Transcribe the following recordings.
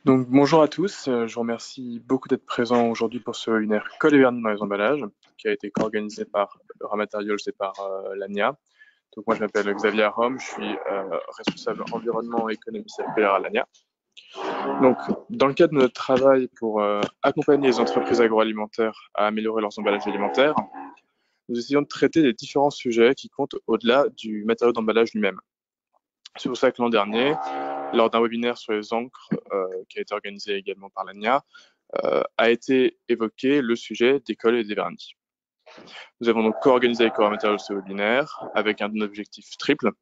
Donc bonjour à tous, je vous remercie beaucoup d'être présents aujourd'hui pour ce webinaire Colle et vernis dans les emballages qui a été co-organisé par Ramaterials et par l'ANIA. Donc moi je m'appelle Xavier Rome, je suis responsable environnement et économie circulaire à l'ANIA. Donc dans le cadre de notre travail pour accompagner les entreprises agroalimentaires à améliorer leurs emballages alimentaires, nous essayons de traiter les différents sujets qui comptent au-delà du matériau d'emballage lui-même. C'est pour ça que l'an dernier, lors d'un webinaire sur les encres qui a été organisé également par l'ANIA, a été évoqué le sujet des colles et des vernis. Nous avons donc co-organisé avec Cora Materials ce webinaire avec un objectif triple: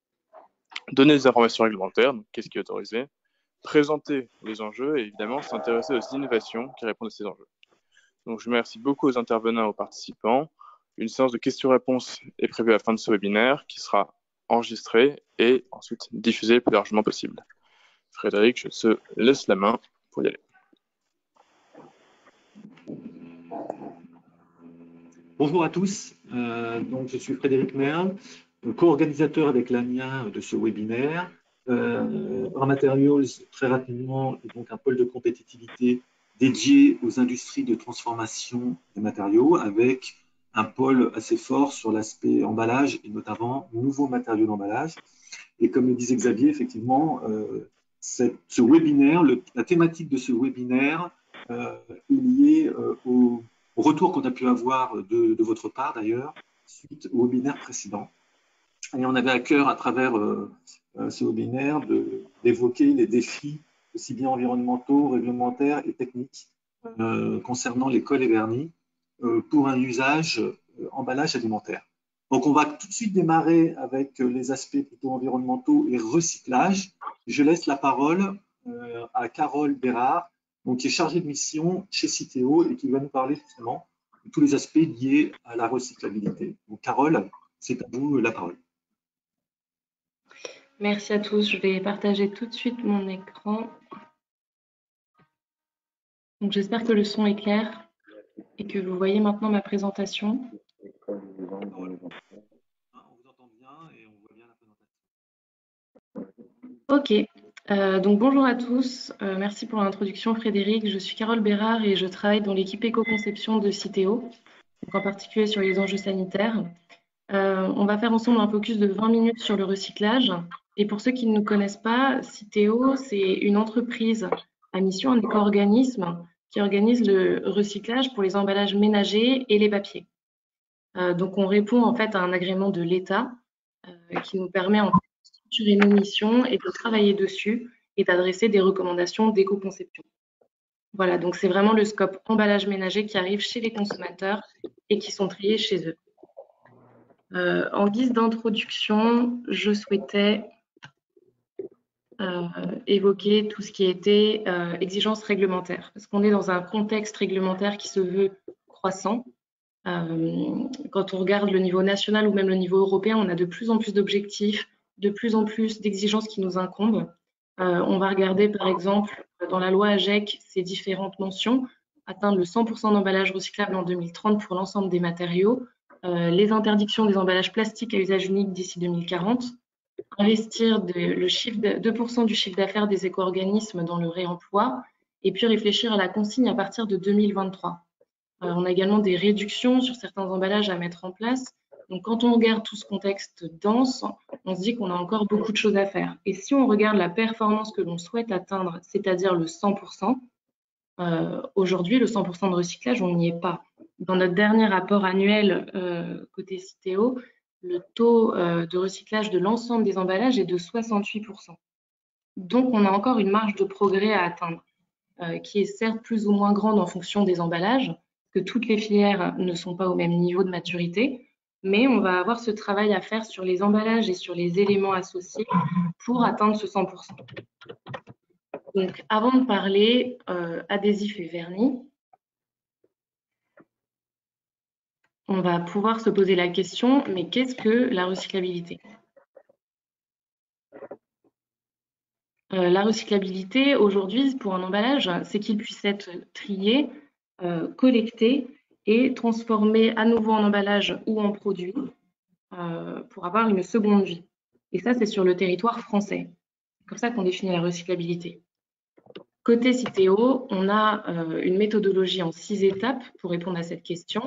donner des informations réglementaires, donc qu'est-ce qui est autorisé, présenter les enjeux et évidemment s'intéresser aux innovations qui répondent à ces enjeux. Donc je remercie beaucoup aux intervenants et aux participants. Une séance de questions-réponses est prévue à la fin de ce webinaire qui sera enregistrée et ensuite diffusée le plus largement possible. Frédéric, je te laisse la main pour y aller. Bonjour à tous, donc je suis Frédéric Merle, co-organisateur avec l'ANIA de ce webinaire. Ramaterials, très rapidement, est donc un pôle de compétitivité dédié aux industries de transformation des matériaux, avec un pôle assez fort sur l'aspect emballage et notamment nouveaux matériaux d'emballage. Et comme le disait Xavier, effectivement, ce webinaire, la thématique de ce webinaire est liée au retour qu'on a pu avoir de votre part d'ailleurs, suite au webinaire précédent. Et on avait à cœur, à travers ce webinaire, d'évoquer les défis aussi bien environnementaux, réglementaires et techniques concernant les colles et vernis pour un usage emballage alimentaire. Donc, on va tout de suite démarrer avec les aspects plutôt environnementaux et recyclage. Je laisse la parole à Carole Bérard, donc, qui est chargée de mission chez Citeo et qui va nous parler justement de tous les aspects liés à la recyclabilité. Donc, Carole, c'est à vous la parole. Merci à tous. Je vais partager tout de suite mon écran. Donc, j'espère que le son est clair et que vous voyez maintenant ma présentation. On vous entend bien et on voit bien la Ok. présentation. Donc bonjour à tous. Merci pour l'introduction, Frédéric. Je suis Carole Bérard et je travaille dans l'équipe éco-conception de Citeo, donc en particulier sur les enjeux sanitaires. On va faire ensemble un focus de 20 minutes sur le recyclage. Et pour ceux qui ne nous connaissent pas, Citeo, c'est une entreprise à mission, un éco-organisme qui organise le recyclage pour les emballages ménagers et les papiers. Donc on répond en fait à un agrément de l'État qui nous permet en fait de structurer nos missions et de travailler dessus et d'adresser des recommandations d'éco-conception. Voilà, donc c'est vraiment le scope emballage ménager qui arrive chez les consommateurs et qui sont triés chez eux. En guise d'introduction, je souhaitais évoquer tout ce qui était exigences réglementaires, parce qu'on est dans un contexte réglementaire qui se veut croissant. Quand on regarde le niveau national ou même le niveau européen, on a de plus en plus d'objectifs, de plus en plus d'exigences qui nous incombent. On va regarder par exemple dans la loi AGEC ces différentes mentions: atteindre le 100% d'emballage recyclable en 2030 pour l'ensemble des matériaux, les interdictions des emballages plastiques à usage unique d'ici 2040, investir 2% du chiffre d'affaires des éco-organismes dans le réemploi, et puis réfléchir à la consigne à partir de 2023. On a également des réductions sur certains emballages à mettre en place. Donc, quand on regarde tout ce contexte dense, on se dit qu'on a encore beaucoup de choses à faire. Et si on regarde la performance que l'on souhaite atteindre, c'est-à-dire le 100%, aujourd'hui, le 100% de recyclage, on n'y est pas. Dans notre dernier rapport annuel côté Citeo, le taux de recyclage de l'ensemble des emballages est de 68%. Donc, on a encore une marge de progrès à atteindre, qui est certes plus ou moins grande en fonction des emballages, que toutes les filières ne sont pas au même niveau de maturité, mais on va avoir ce travail à faire sur les emballages et sur les éléments associés pour atteindre ce 100%. Donc, avant de parler adhésif et vernis, on va pouvoir se poser la question, mais qu'est-ce que la recyclabilité ? La recyclabilité, aujourd'hui, pour un emballage, c'est qu'il puisse être trié, collecté et transformé à nouveau en emballage ou en produit pour avoir une seconde vie. Et ça, c'est sur le territoire français. C'est comme ça qu'on définit la recyclabilité. Côté Citeo, on a une méthodologie en 6 étapes pour répondre à cette question.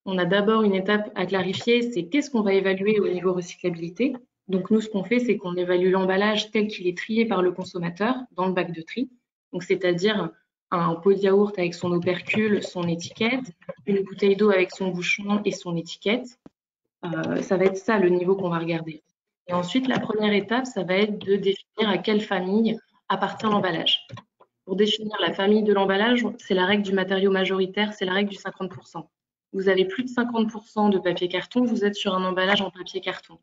On a d'abord une étape à clarifier, c'est qu'est-ce qu'on va évaluer au niveau recyclabilité. Donc nous, ce qu'on fait, c'est qu'on évalue l'emballage tel qu'il est trié par le consommateur dans le bac de tri. Donc c'est-à-dire un pot de yaourt avec son opercule, son étiquette, une bouteille d'eau avec son bouchon et son étiquette. Ça va être ça le niveau qu'on va regarder. Et ensuite, la première étape, ça va être de définir à quelle famille appartient l'emballage. Pour définir la famille de l'emballage, c'est la règle du matériau majoritaire, c'est la règle du 50%. Vous avez plus de 50% de papier carton, vous êtes sur un emballage en papier carton.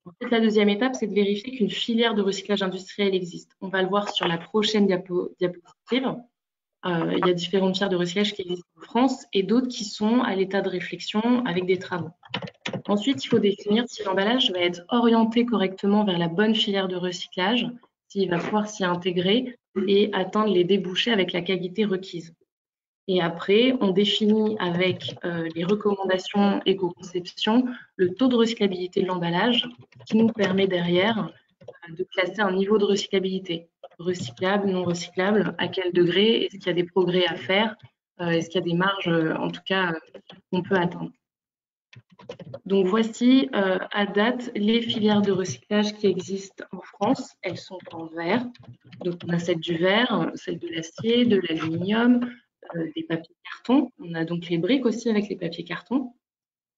Ensuite, la deuxième étape, c'est de vérifier qu'une filière de recyclage industriel existe. On va le voir sur la prochaine diapositive. Il y a différentes filières de recyclage qui existent en France et d'autres qui sont à l'état de réflexion avec des travaux. Ensuite, il faut définir si l'emballage va être orienté correctement vers la bonne filière de recyclage, s'il va pouvoir s'y intégrer et atteindre les débouchés avec la qualité requise. Et après, on définit avec les recommandations éco-conception le taux de recyclabilité de l'emballage qui nous permet derrière de classer un niveau de recyclabilité. Recyclable, non recyclable, à quel degré, est-ce qu'il y a des progrès à faire, est-ce qu'il y a des marges, en tout cas, qu'on peut atteindre. Donc voici à date les filières de recyclage qui existent en France. Elles sont en verre. Donc on a celle du verre, celle de l'acier, de l'aluminium, des papiers cartons. On a donc les briques aussi avec les papiers cartons.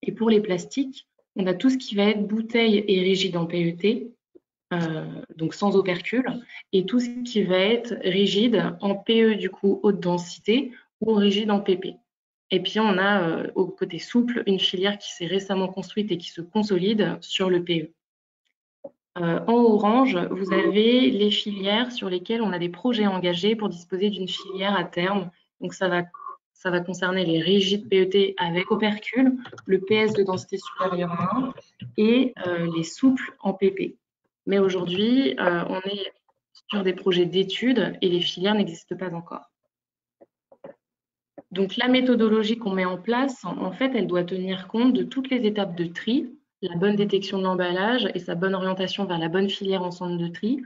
Et pour les plastiques, on a tout ce qui va être bouteille et rigide en PET, donc sans opercule, et tout ce qui va être rigide en PE du coup haute densité ou rigide en PP. Et puis on a au côté souple une filière qui s'est récemment construite et qui se consolide sur le PE. En orange, vous avez les filières sur lesquelles on a des projets engagés pour disposer d'une filière à terme. Donc ça va concerner les rigides PET avec opercule, le PS de densité supérieure à 1 et les souples en PP. Mais aujourd'hui, on est sur des projets d'études et les filières n'existent pas encore. Donc la méthodologie qu'on met en place, en fait, elle doit tenir compte de toutes les étapes de tri, la bonne détection de l'emballage et sa bonne orientation vers la bonne filière en centre de tri,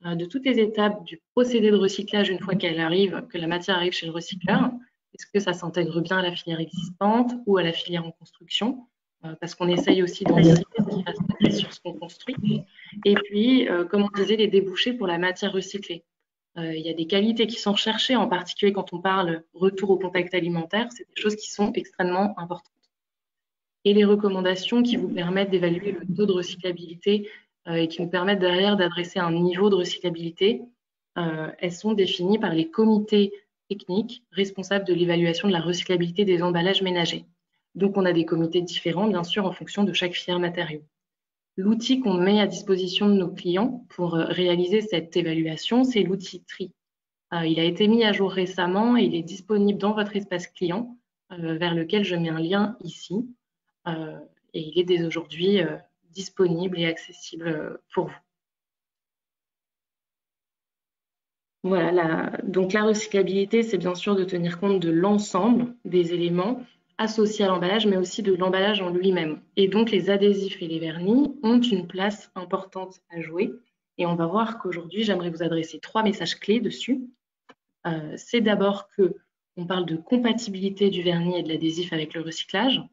de toutes les étapes du procédé de recyclage une fois qu'elle arrive, que la matière arrive chez le recycleur. Est-ce que ça s'intègre bien à la filière existante ou à la filière en construction, parce qu'on essaye aussi d'anticiper ce qui va se passer sur ce qu'on construit. Et puis, comme on disait, les débouchés pour la matière recyclée. Il y a des qualités qui sont recherchées, en particulier quand on parle retour au contact alimentaire, c'est des choses qui sont extrêmement importantes. Et les recommandations qui vous permettent d'évaluer le taux de recyclabilité et qui nous permettent derrière d'adresser un niveau de recyclabilité, elles sont définies par les comités techniques responsables de l'évaluation de la recyclabilité des emballages ménagers. Donc on a des comités différents, bien sûr, en fonction de chaque filière matériau. L'outil qu'on met à disposition de nos clients pour réaliser cette évaluation, c'est l'outil TRI. Il a été mis à jour récemment et il est disponible dans votre espace client, vers lequel je mets un lien ici. Et il est dès aujourd'hui disponible et accessible pour vous. Voilà, donc la recyclabilité, c'est bien sûr de tenir compte de l'ensemble des éléments associés à l'emballage, mais aussi de l'emballage en lui-même. Et donc, les adhésifs et les vernis ont une place importante à jouer. Et on va voir qu'aujourd'hui, j'aimerais vous adresser 3 messages clés dessus. C'est d'abord qu'on parle de compatibilité du vernis et de l'adhésif avec le recyclage. En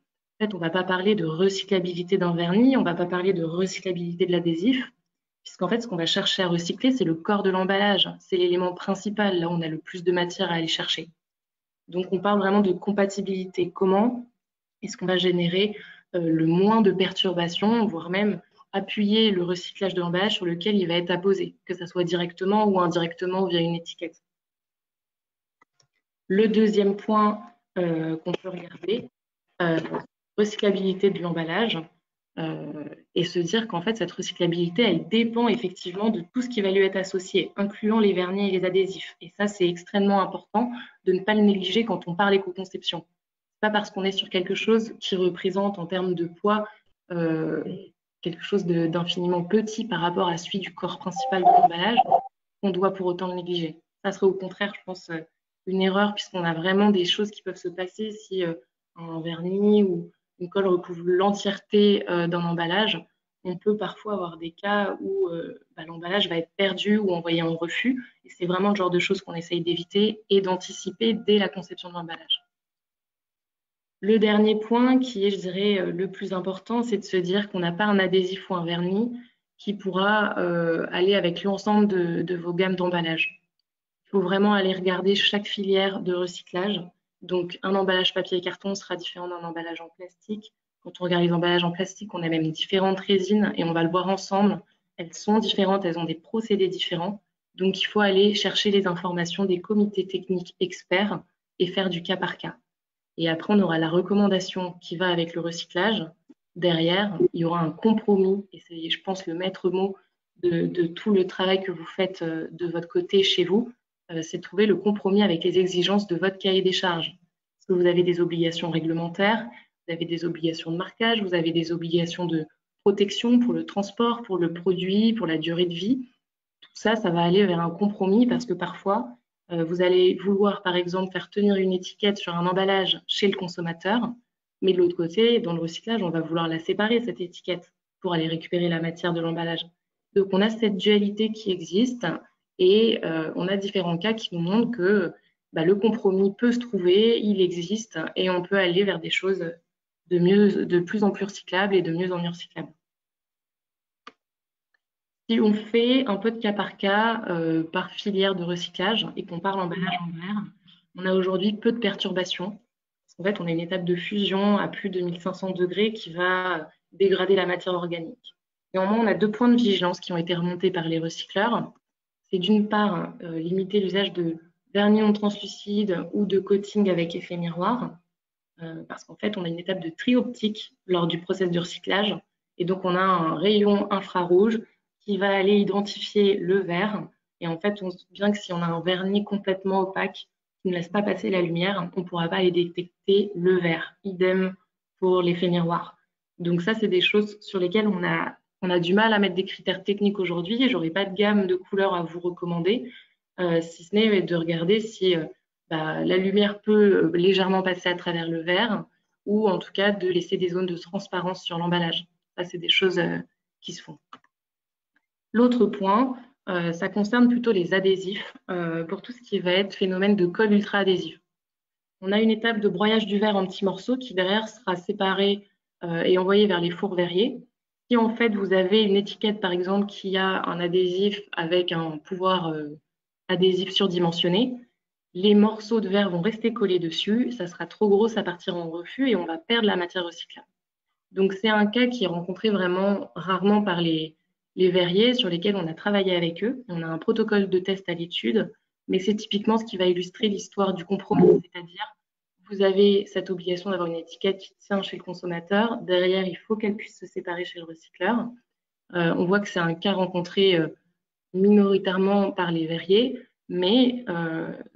fait, on ne va pas parler de recyclabilité d'un vernis, on ne va pas parler de recyclabilité de l'adhésif, puisqu'en fait, ce qu'on va chercher à recycler, c'est le corps de l'emballage. C'est l'élément principal, là où on a le plus de matière à aller chercher. Donc, on parle vraiment de compatibilité. Comment est-ce qu'on va générer le moins de perturbations, voire même appuyer le recyclage de l'emballage sur lequel il va être apposé, que ce soit directement ou indirectement via une étiquette. Le deuxième point qu'on peut regarder, recyclabilité de l'emballage, et se dire qu'en fait, cette recyclabilité, elle dépend effectivement de tout ce qui va lui être associé, incluant les vernis et les adhésifs. Et ça, c'est extrêmement important de ne pas le négliger quand on parle éco-conception. Ce n'est pas parce qu'on est sur quelque chose qui représente en termes de poids quelque chose d'infiniment petit par rapport à celui du corps principal de l'emballage qu'on doit pour autant le négliger. Ça serait au contraire, je pense, une erreur, puisqu'on a vraiment des choses qui peuvent se passer si un vernis ou une colle recouvre l'entièreté d'un emballage. on peut parfois avoir des cas où l'emballage va être perdu ou envoyé en refus. Et c'est vraiment le genre de choses qu'on essaye d'éviter et d'anticiper dès la conception de l'emballage. Le dernier point qui est, je dirais, le plus important, c'est de se dire qu'on n'a pas un adhésif ou un vernis qui pourra aller avec l'ensemble de vos gammes d'emballage. Il faut vraiment aller regarder chaque filière de recyclage. Donc, un emballage papier et carton sera différent d'un emballage en plastique. Quand on regarde les emballages en plastique, on a même différentes résines et on va le voir ensemble. Elles sont différentes, elles ont des procédés différents. Donc, il faut aller chercher les informations des comités techniques experts et faire du cas par cas. Et après, on aura la recommandation qui va avec le recyclage. Derrière, il y aura un compromis, et c'est, je pense, le maître mot de tout le travail que vous faites de votre côté chez vous, c'est de trouver le compromis avec les exigences de votre cahier des charges. Parce que vous avez des obligations réglementaires, vous avez des obligations de marquage, vous avez des obligations de protection pour le transport, pour le produit, pour la durée de vie. Tout ça, ça va aller vers un compromis parce que parfois, vous allez vouloir, par exemple, faire tenir une étiquette sur un emballage chez le consommateur, mais de l'autre côté, dans le recyclage, on va vouloir la séparer, cette étiquette, pour aller récupérer la matière de l'emballage. Donc, on a cette dualité qui existe et on a différents cas qui nous montrent que le compromis peut se trouver, il existe et on peut aller vers des choses de plus en plus recyclables et de mieux en mieux recyclables. Si on fait un peu de cas par filière de recyclage et qu'on parle emballage en verre, on a aujourd'hui peu de perturbations. En fait, on a une étape de fusion à plus de 1500 degrés qui va dégrader la matière organique. Néanmoins, on a 2 points de vigilance qui ont été remontés par les recycleurs. C'est d'une part limiter l'usage de vernis non translucide ou de coating avec effet miroir, parce qu'en fait, on a une étape de tri optique lors du process de recyclage. Et donc, on a un rayon infrarouge qui va aller identifier le verre. Et en fait, on se dit bien que si on a un vernis complètement opaque qui ne laisse pas passer la lumière, on ne pourra pas aller détecter le verre. Idem pour l'effet miroir. Donc ça, c'est des choses sur lesquelles on a du mal à mettre des critères techniques aujourd'hui. Je n'aurai pas de gamme de couleurs à vous recommander, si ce n'est de regarder si la lumière peut légèrement passer à travers le verre ou en tout cas de laisser des zones de transparence sur l'emballage. Ça, c'est des choses qui se font. L'autre point, ça concerne plutôt les adhésifs pour tout ce qui va être phénomène de colle ultra-adhésif. On a une étape de broyage du verre en petits morceaux qui derrière sera séparée et envoyée vers les fours verriers. Si en fait vous avez une étiquette par exemple qui a un adhésif avec un pouvoir adhésif surdimensionné, les morceaux de verre vont rester collés dessus, ça sera trop gros, ça partira en refus et on va perdre la matière recyclable. Donc c'est un cas qui est rencontré vraiment rarement par les verriers sur lesquels on a travaillé avec eux. On a un protocole de test à l'étude, mais c'est typiquement ce qui va illustrer l'histoire du compromis, c'est-à-dire vous avez cette obligation d'avoir une étiquette qui tient chez le consommateur. Derrière, il faut qu'elle puisse se séparer chez le recycleur. On voit que c'est un cas rencontré minoritairement par les verriers, mais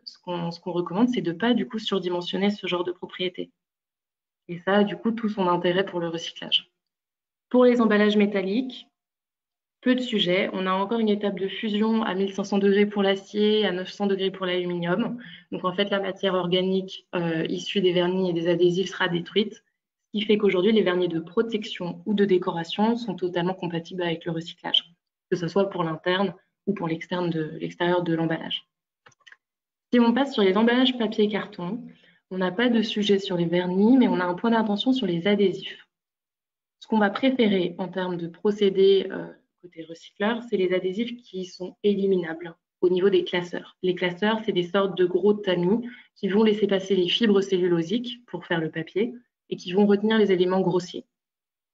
ce qu'on recommande, c'est de ne pas du coup surdimensionner ce genre de propriété. Et ça a du coup tout son intérêt pour le recyclage. Pour les emballages métalliques, peu de sujets. On a encore une étape de fusion à 1500 degrés pour l'acier, à 900 degrés pour l'aluminium. Donc en fait, la matière organique issue des vernis et des adhésifs sera détruite, ce qui fait qu'aujourd'hui, les vernis de protection ou de décoration sont totalement compatibles avec le recyclage, que ce soit pour l'interne ou pour l'extérieur de l'emballage. Si on passe sur les emballages papier et carton, on n'a pas de sujet sur les vernis, mais on a un point d'attention sur les adhésifs. Ce qu'on va préférer en termes de procédés côté recycleur, c'est les adhésifs qui sont éliminables au niveau des classeurs. Les classeurs, c'est des sortes de gros tamis qui vont laisser passer les fibres cellulosiques pour faire le papier et qui vont retenir les éléments grossiers.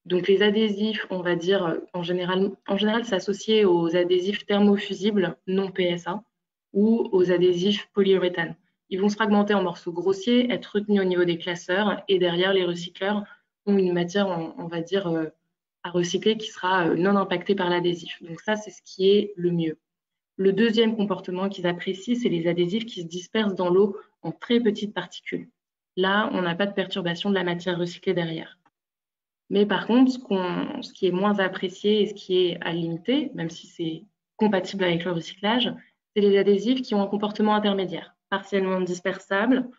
Donc les adhésifs, on va dire, en général c'est associé aux adhésifs thermofusibles non PSA ou aux adhésifs polyuréthane. Ils vont se fragmenter en morceaux grossiers, être retenus au niveau des classeurs et derrière, les recycleurs ont une matière, on va dire, à recycler qui sera non impactée par l'adhésif. Donc ça, c'est ce qui est le mieux. Le deuxième comportement qu'ils apprécient, c'est les adhésifs qui se dispersent dans l'eau en très petites particules. Là, on n'a pas de perturbation de la matière recyclée derrière. Mais par contre, ce qui est moins apprécié et ce qui est à limiter, même si c'est compatible avec le recyclage, c'est les adhésifs qui ont un comportement intermédiaire, partiellement dispersables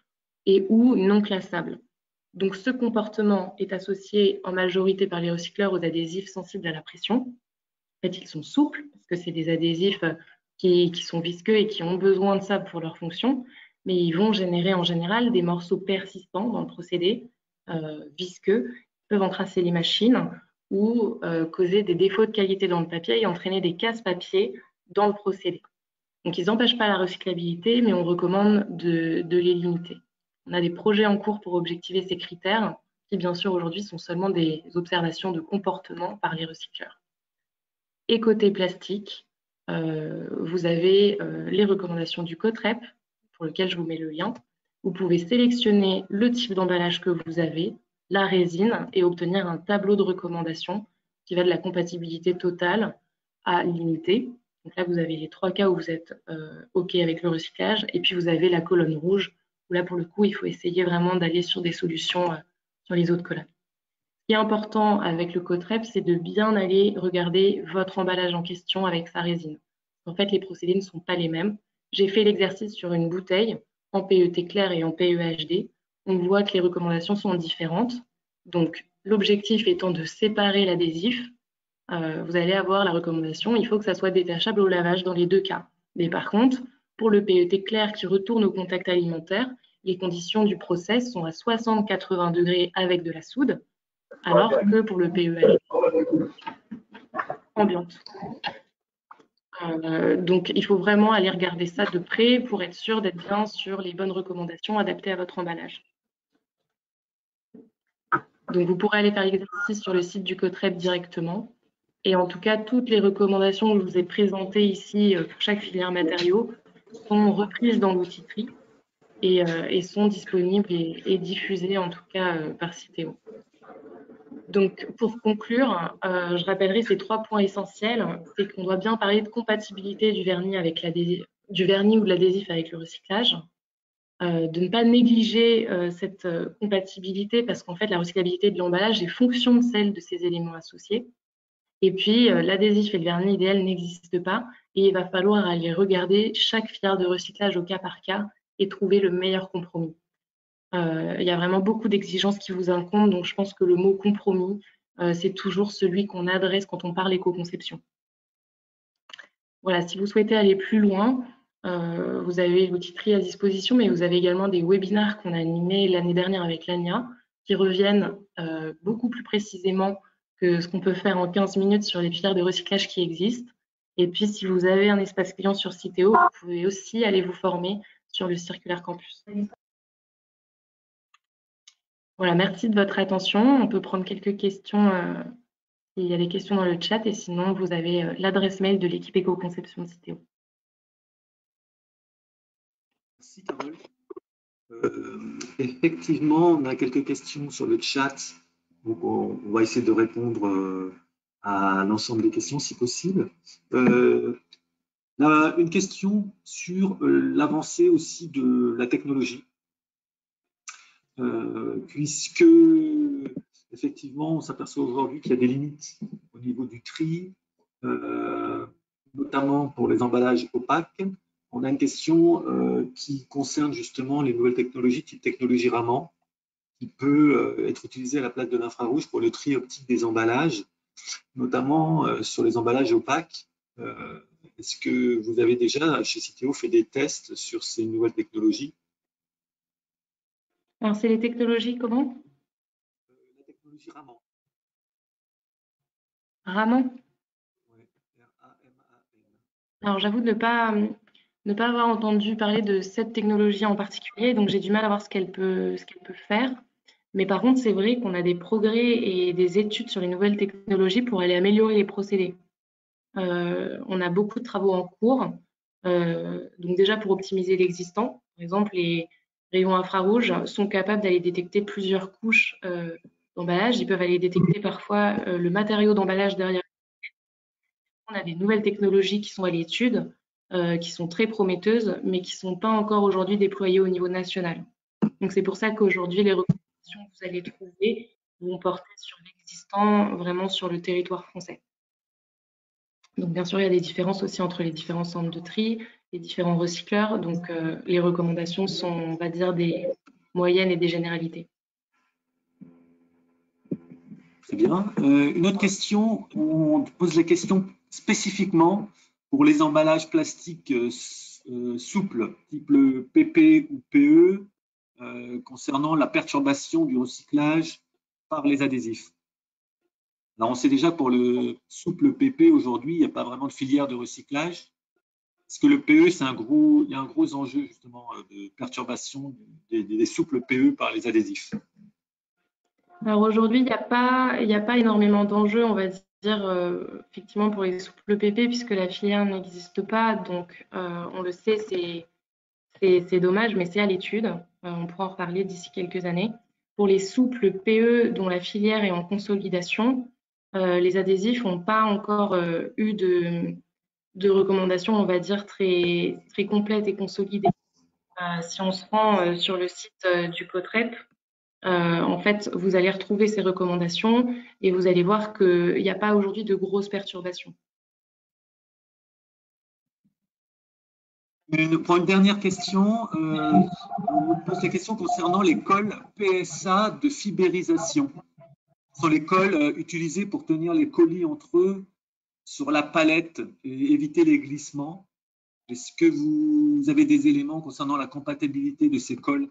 et ou non classables. Donc, ce comportement est associé en majorité par les recycleurs aux adhésifs sensibles à la pression. En fait, ils sont souples parce que c'est des adhésifs qui sont visqueux et qui ont besoin de ça pour leur fonction, mais ils vont générer en général des morceaux persistants dans le procédé, visqueux, qui peuvent encrasser les machines ou causer des défauts de qualité dans le papier et entraîner des casse-papier dans le procédé. Donc, ils n'empêchent pas la recyclabilité, mais on recommande de les limiter. On a des projets en cours pour objectiver ces critères, qui bien sûr aujourd'hui sont seulement des observations de comportement par les recycleurs. Et côté plastique, vous avez les recommandations du COTREP, pour lequel je vous mets le lien. Vous pouvez sélectionner le type d'emballage que vous avez, la résine, et obtenir un tableau de recommandations qui va de la compatibilité totale à limitée. Donc là, vous avez les 3 cas où vous êtes OK avec le recyclage, et puis vous avez la colonne rouge, où là, pour le coup, il faut essayer vraiment d'aller sur des solutions sur les autres colonnes. Ce qui est important avec le COTREP, c'est de bien aller regarder votre emballage en question avec sa résine. En fait, les procédés ne sont pas les mêmes. J'ai fait l'exercice sur une bouteille en PET clair et en PEHD. On voit que les recommandations sont différentes. Donc, l'objectif étant de séparer l'adhésif, vous allez avoir la recommandation, il faut que ça soit détachable au lavage dans les 2 cas. Mais par contre, pour le PET clair qui retourne au contact alimentaire, les conditions du process sont à 60-80 degrés avec de la soude, alors que pour le PEH, ambiante. Donc, il faut vraiment aller regarder ça de près pour être sûr d'être bien sur les bonnes recommandations adaptées à votre emballage. Donc, vous pourrez aller faire l'exercice sur le site du COTREP directement. Et en tout cas, toutes les recommandations que je vous ai présentées ici pour chaque filière matériaux sont reprises dans l'outil TRI et sont disponibles et diffusées en tout cas par Citeo. Donc, pour conclure, je rappellerai ces 3 points essentiels. C'est qu'on doit bien parler de compatibilité du vernis ou de l'adhésif avec le recyclage, de ne pas négliger cette compatibilité parce qu'en fait, la recyclabilité de l'emballage est fonction de celle de ces éléments associés. Et puis, l'adhésif et le vernis idéal n'existent pas et il va falloir aller regarder chaque filière de recyclage au cas par cas et trouver le meilleur compromis. Il y a vraiment beaucoup d'exigences qui vous incombent, donc je pense que le mot compromis, c'est toujours celui qu'on adresse quand on parle éco-conception. Voilà, si vous souhaitez aller plus loin, vous avez l'outil TRI à disposition, mais vous avez également des webinaires qu'on a animés l'année dernière avec l'ANIA qui reviennent beaucoup plus précisément que ce qu'on peut faire en 15 minutes sur les filières de recyclage qui existent. Et puis, si vous avez un espace client sur Citeo, vous pouvez aussi aller vous former sur le Circulaire Campus. Voilà, merci de votre attention. On peut prendre quelques questions s'il y a des questions dans le chat, et sinon, vous avez l'adresse mail de l'équipe éco-conception de Citeo. Merci, Carole. Effectivement, on a quelques questions sur le chat. Donc on va essayer de répondre à l'ensemble des questions si possible. On a une question sur l'avancée aussi de la technologie, puisque effectivement on s'aperçoit aujourd'hui qu'il y a des limites au niveau du tri, notamment pour les emballages opaques. On a une question qui concerne justement les nouvelles technologies, type technologie Raman, qui peut être utilisée à la place de l'infrarouge pour le tri optique des emballages, notamment sur les emballages opaques. Est-ce que vous avez déjà, chez Citeo, fait des tests sur ces nouvelles technologies? Alors, c'est les technologies comment? La technologie Raman. Raman? Oui, R-A-M-A-N. Alors, j'avoue de ne pas avoir entendu parler de cette technologie en particulier, donc j'ai du mal à voir ce qu'elle peut faire. Mais par contre, c'est vrai qu'on a des progrès et des études sur les nouvelles technologies pour aller améliorer les procédés. On a beaucoup de travaux en cours, donc déjà pour optimiser l'existant. Par exemple, les rayons infrarouges sont capables d'aller détecter plusieurs couches d'emballage. Ils peuvent aller détecter parfois le matériau d'emballage derrière. On a des nouvelles technologies qui sont à l'étude, qui sont très prometteuses, mais qui ne sont pas encore aujourd'hui déployées au niveau national. Donc c'est pour ça qu'aujourd'hui, les recommandations que vous allez trouver vont porter sur l'existant, vraiment sur le territoire français. Donc bien sûr, il y a des différences aussi entre les différents centres de tri, les différents recycleurs. Donc les recommandations sont, on va dire, des moyennes et des généralités. Très bien. Une autre question, on pose la question spécifiquement pour les emballages plastiques souples, type le PP ou PE, concernant la perturbation du recyclage par les adhésifs. Alors, on sait déjà pour le souple PP, aujourd'hui, il n'y a pas vraiment de filière de recyclage. Parce que le PE, il y a un gros enjeu justement de perturbation des souples PE par les adhésifs. Alors aujourd'hui, il n'y a pas énormément d'enjeux, on va dire, effectivement, pour les souples PP, puisque la filière n'existe pas. Donc, on le sait, c'est dommage, mais c'est à l'étude. On pourra en reparler d'ici quelques années. Pour les souples PE dont la filière est en consolidation, les adhésifs n'ont pas encore eu de recommandations, on va dire, très, très complètes et consolidées. Si on se rend sur le site du COTREP, en fait, vous allez retrouver ces recommandations et vous allez voir qu'il n'y a pas aujourd'hui de grosses perturbations. Pour une dernière question, on pose la question concernant les cols PSA de fibérisation. Ce sont les cols utilisés pour tenir les colis entre eux sur la palette et éviter les glissements. Est-ce que vous avez des éléments concernant la compatibilité de ces cols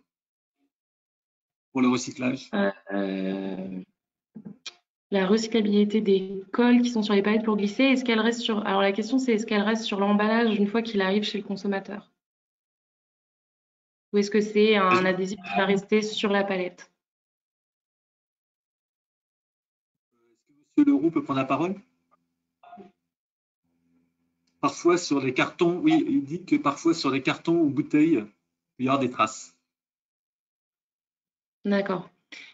pour le recyclage? La recyclabilité des cols qui sont sur les palettes pour glisser, est-ce qu'elle reste sur… Alors la question c'est est-ce qu'elle reste sur l'emballage une fois qu'il arrive chez le consommateur? Ou est-ce que c'est un adhésif qui va rester sur la palette? Est-ce que M. Leroux peut prendre la parole? Parfois sur les cartons, oui, il dit que parfois sur les cartons ou bouteilles, il peut y avoir des traces. D'accord.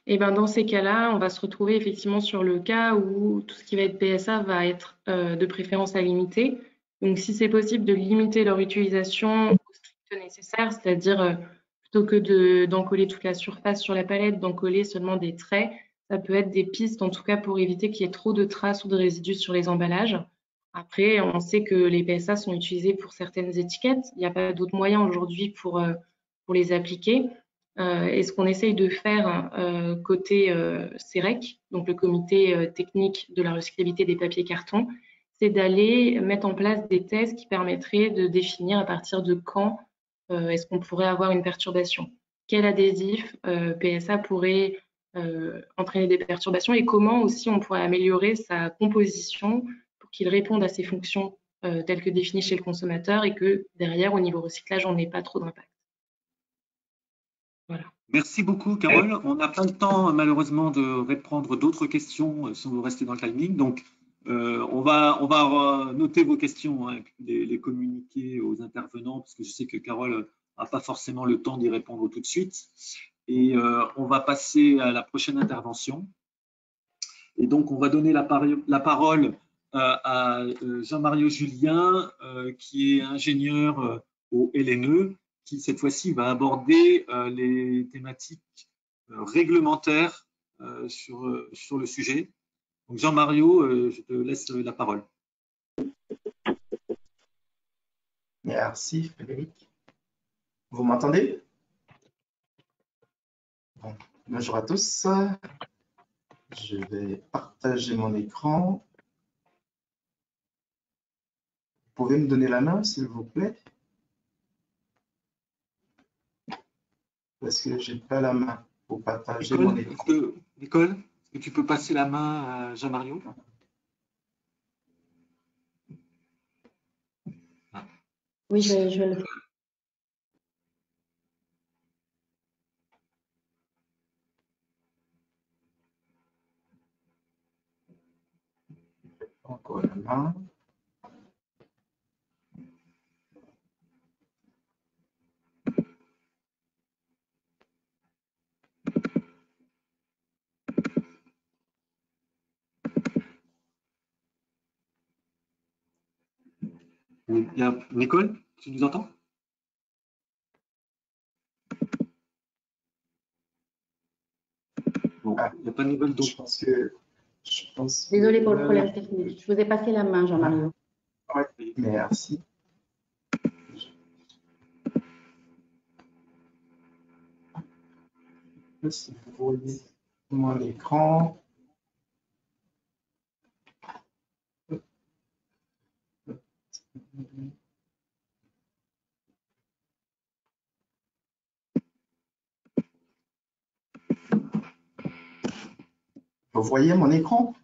Et ben dans ces cas-là, on va se retrouver effectivement sur le cas où tout ce qui va être PSA va être de préférence à limiter. Donc si c'est possible de limiter leur utilisation au strict nécessaire, c'est-à-dire plutôt que d'en coller toute la surface sur la palette, d'en coller seulement des traits, ça peut être des pistes en tout cas pour éviter qu'il y ait trop de traces ou de résidus sur les emballages. Après, on sait que les PSA sont utilisés pour certaines étiquettes. Il n'y a pas d'autres moyens aujourd'hui pour les appliquer. Et ce qu'on essaye de faire côté CEREC, donc le comité technique de la recyclabilité des papiers cartons, c'est d'aller mettre en place des tests qui permettraient de définir à partir de quand est-ce qu'on pourrait avoir une perturbation. Quel adhésif PSA pourrait entraîner des perturbations et comment aussi on pourrait améliorer sa composition pour qu'il réponde à ses fonctions telles que définies chez le consommateur et que derrière, au niveau recyclage, on n'ait pas trop d'impact. Voilà. Merci beaucoup, Carole. On n'a pas le temps, malheureusement, de répondre d'autres questions si on veut rester dans le timing. Donc, on va noter vos questions, hein, et puis les communiquer aux intervenants, parce que je sais que Carole n'a pas forcément le temps d'y répondre tout de suite. Et on va passer à la prochaine intervention. Et donc, on va donner la parole à Jean-Mario Julien, qui est ingénieur au LNE, qui cette fois-ci va aborder les thématiques réglementaires sur le sujet. Donc Jean-Mario, je te laisse la parole. Merci Frédéric. Vous m'entendez? Bon, bonjour à tous. Je vais partager mon écran. Vous pouvez me donner la main, s'il vous plaît? Parce que je n'ai pas la main pour partager mon écran. Nicole, est-ce que tu peux passer la main à Jean-Mario? Oui, je vais le faire. Encore la main. Oui. Nicole, tu nous entends? Bon, il n'y a pas de nouvelles. Je pense Désolée pour le problème technique. Je vous ai passé la main, Jean-Mario. Oui, merci. Si vous voyez mon écran. vous voyez mon écran?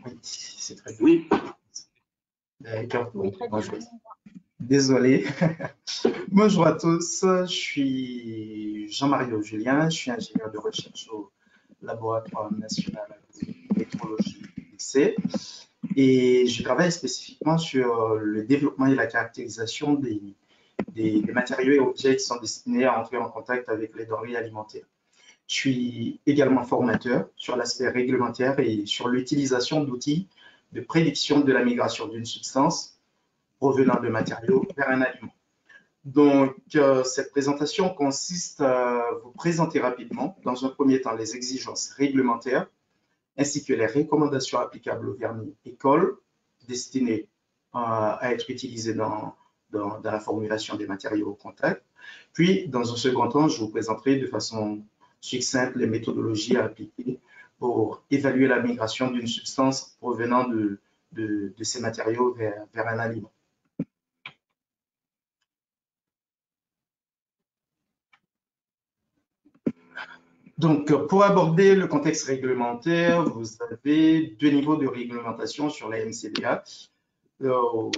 Oui, c'est très bien. Oui. D'accord. Oui, très bien. Bonjour. Désolé. Bonjour à tous, je suis Jean-Mario Julien, je suis ingénieur de recherche au Laboratoire national de métrologie lycée et je travaille spécifiquement sur le développement et la caractérisation des matériaux et objets qui sont destinés à entrer en contact avec les denrées alimentaires. Je suis également formateur sur l'aspect réglementaire et sur l'utilisation d'outils de prédiction de la migration d'une substance provenant de matériaux vers un aliment. Donc, cette présentation consiste à vous présenter rapidement, dans un premier temps, les exigences réglementaires, ainsi que les recommandations applicables au vernis et colle, destinées à être utilisés dans la formulation des matériaux au contact. Puis, dans un second temps, je vous présenterai de façon succincte les méthodologies à appliquer pour évaluer la migration d'une substance provenant de ces matériaux vers un aliment. Donc, pour aborder le contexte réglementaire, vous avez deux niveaux de réglementation sur la MCDA,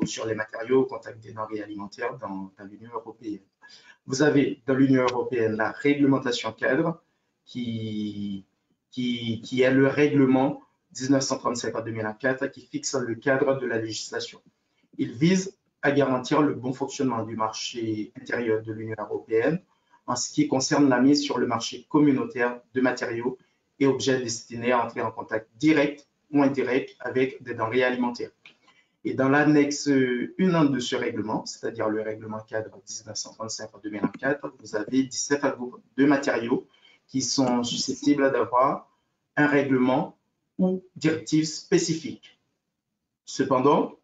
sur les matériaux au contact des denrées alimentaires dans l'Union européenne. Vous avez dans l'Union européenne la réglementation cadre qui est le règlement 1935-2004 qui fixe le cadre de la législation. Il vise à garantir le bon fonctionnement du marché intérieur de l'Union européenne en ce qui concerne la mise sur le marché communautaire de matériaux et objets destinés à entrer en contact direct ou indirect avec des denrées alimentaires. Et dans l'annexe 1 de ce règlement, c'est-à-dire le règlement cadre 1935-2004, vous avez 17 groupes de matériaux qui sont susceptibles d'avoir un règlement ou directive spécifique. Cependant,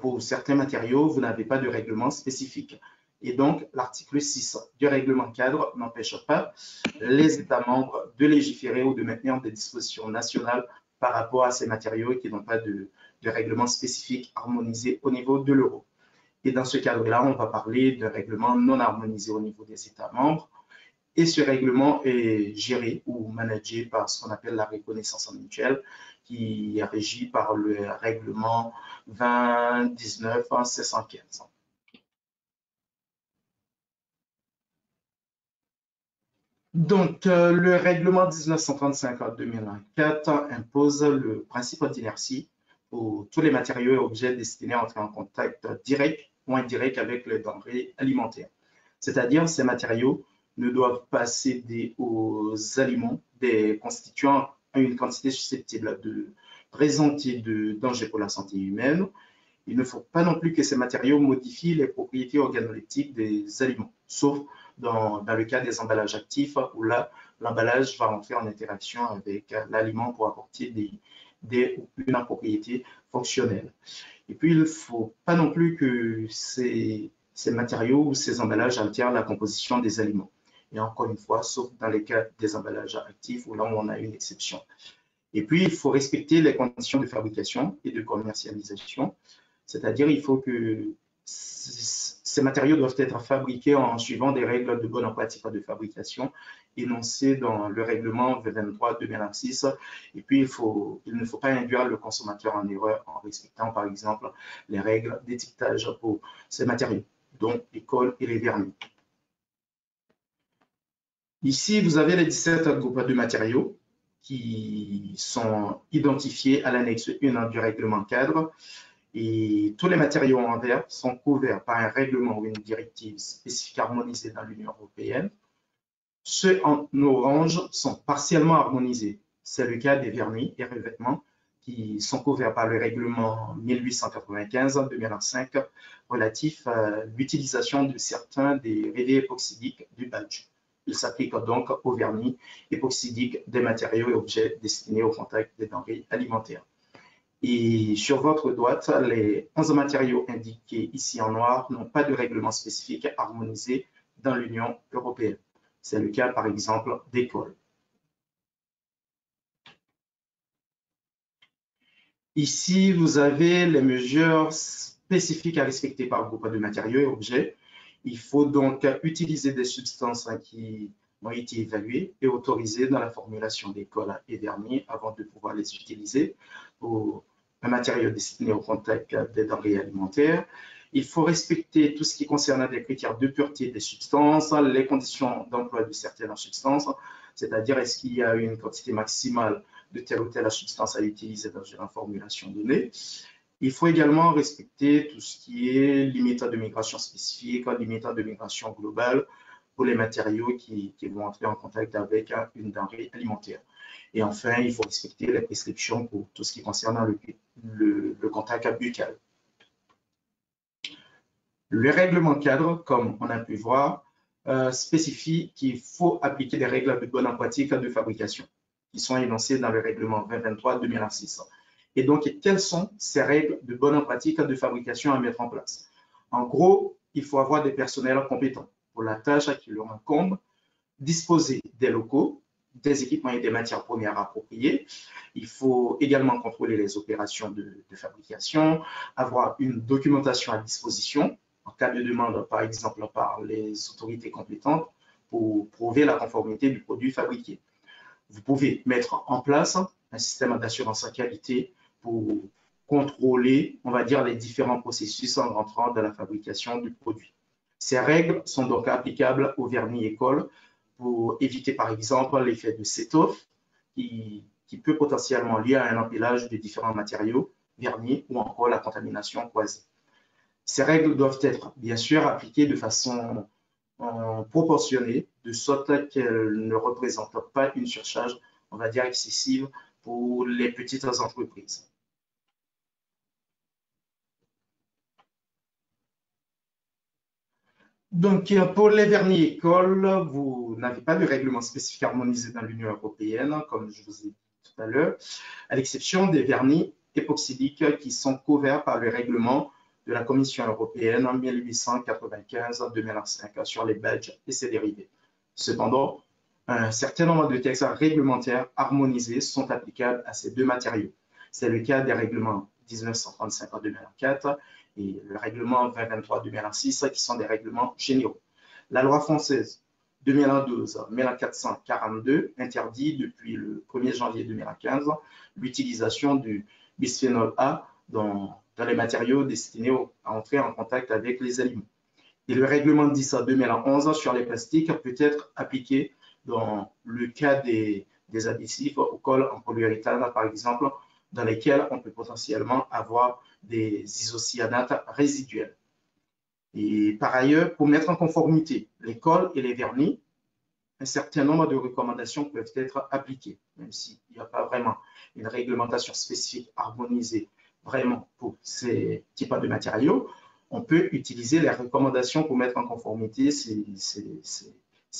pour certains matériaux, vous n'avez pas de règlement spécifique. Et donc, l'article 6 du règlement cadre n'empêche pas les États membres de légiférer ou de maintenir des dispositions nationales par rapport à ces matériaux qui n'ont pas de règlement spécifique harmonisé au niveau de l'euro. Et dans ce cadre-là, on va parler d'un règlement non harmonisé au niveau des États membres. Et ce règlement est géré ou managé par ce qu'on appelle la reconnaissance mutuelle, qui est régie par le règlement 2019-715. Donc, le règlement 1935-2004 impose le principe d'inertie pour tous les matériaux et objets destinés à entrer en contact direct ou indirect avec les denrées alimentaires. C'est-à-dire, ces matériaux ne doivent pas céder aux aliments des constituants à une quantité susceptible de présenter de dangers pour la santé humaine. Il ne faut pas non plus que ces matériaux modifient les propriétés organoleptiques des aliments, sauf dans le cas des emballages actifs où là, l'emballage va entrer en interaction avec l'aliment pour apporter une propriété fonctionnelle. Et puis, il ne faut pas non plus que ces matériaux ou ces emballages altèrent la composition des aliments. Et encore une fois, sauf dans les cas des emballages actifs où là, on a une exception. Et puis, il faut respecter les conditions de fabrication et de commercialisation. C'est-à-dire, il faut que ces matériaux doivent être fabriqués en suivant des règles de bonne pratique de fabrication énoncées dans le règlement 23-2006. Et puis, il ne faut pas induire le consommateur en erreur en respectant, par exemple, les règles d'étiquetage pour ces matériaux, dont les colles et les vernis. Ici, vous avez les 17 groupes de matériaux qui sont identifiés à l'annexe 1 du règlement cadre. Et tous les matériaux en vert sont couverts par un règlement ou une directive spécifique harmonisée dans l'Union européenne. Ceux en orange sont partiellement harmonisés. C'est le cas des vernis et revêtements qui sont couverts par le règlement 1895-2005 relatif à l'utilisation de certains des rayés époxydiques du badge. Il s'applique donc aux vernis époxydiques des matériaux et objets destinés au contact des denrées alimentaires. Et sur votre droite, les 11 matériaux indiqués ici en noir n'ont pas de règlement spécifique harmonisé dans l'Union européenne. C'est le cas, par exemple, des colles. Ici, vous avez les mesures spécifiques à respecter par groupe de matériaux et objets. Il faut donc utiliser des substances qui ont été évalués et autorisés dans la formulation des cols et vernis avant de pouvoir les utiliser pour un matériau destiné au contact des denrées alimentaires. Il faut respecter tout ce qui concerne les critères de pureté des substances, les conditions d'emploi de certaines substances, c'est-à-dire est-ce qu'il y a une quantité maximale de telle ou telle substance à utiliser dans une formulation donnée. Il faut également respecter tout ce qui est limite de migration spécifique, limite de migration globale pour les matériaux qui vont entrer en contact avec une denrée alimentaire. Et enfin, il faut respecter les prescriptions pour tout ce qui concerne le contact buccal. Le règlement cadre, comme on a pu voir, spécifie qu'il faut appliquer des règles de bonne pratique de fabrication qui sont énoncées dans le règlement 2023-2006. Et donc, quelles sont ces règles de bonne pratique de fabrication à mettre en place? En gros, il faut avoir des personnels compétents pour la tâche qui leur incombe, disposer des locaux, des équipements et des matières premières appropriées. Il faut également contrôler les opérations de fabrication, avoir une documentation à disposition en cas de demande, par exemple, par les autorités compétentes pour prouver la conformité du produit fabriqué. Vous pouvez mettre en place un système d'assurance qualité pour contrôler, on va dire, les différents processus en rentrant dans la fabrication du produit. Ces règles sont donc applicables au vernis et colle pour éviter, par exemple, l'effet de set-off qui peut potentiellement lier à un empilage de différents matériaux, vernis ou encore la contamination croisée. Ces règles doivent être, bien sûr, appliquées de façon proportionnée, de sorte qu'elles ne représentent pas une surcharge, on va dire, excessive pour les petites entreprises. Donc, pour les vernis et colles, vous n'avez pas de règlement spécifique harmonisé dans l'Union européenne, comme je vous ai dit tout à l'heure, à l'exception des vernis époxydiques qui sont couverts par le règlement de la Commission européenne en 1895-2005 sur les badges et ses dérivés. Cependant, un certain nombre de textes réglementaires harmonisés sont applicables à ces deux matériaux. C'est le cas des règlements 1935-2004 et le règlement 2023-2006 qui sont des règlements généraux. La loi française 2012-1442 interdit depuis le 1er janvier 2015 l'utilisation du bisphénol A dans les matériaux destinés à entrer en contact avec les aliments. Et le règlement 10-2011 sur les plastiques peut être appliqué dans le cas des adhésifs au col en polyuréthane, par exemple, dans lesquels on peut potentiellement avoir des isocyanates résiduels. Et par ailleurs, pour mettre en conformité les cols et les vernis, un certain nombre de recommandations peuvent être appliquées, même s'il n'y a pas vraiment une réglementation spécifique harmonisée vraiment pour ces types de matériaux. On peut utiliser les recommandations pour mettre en conformité ces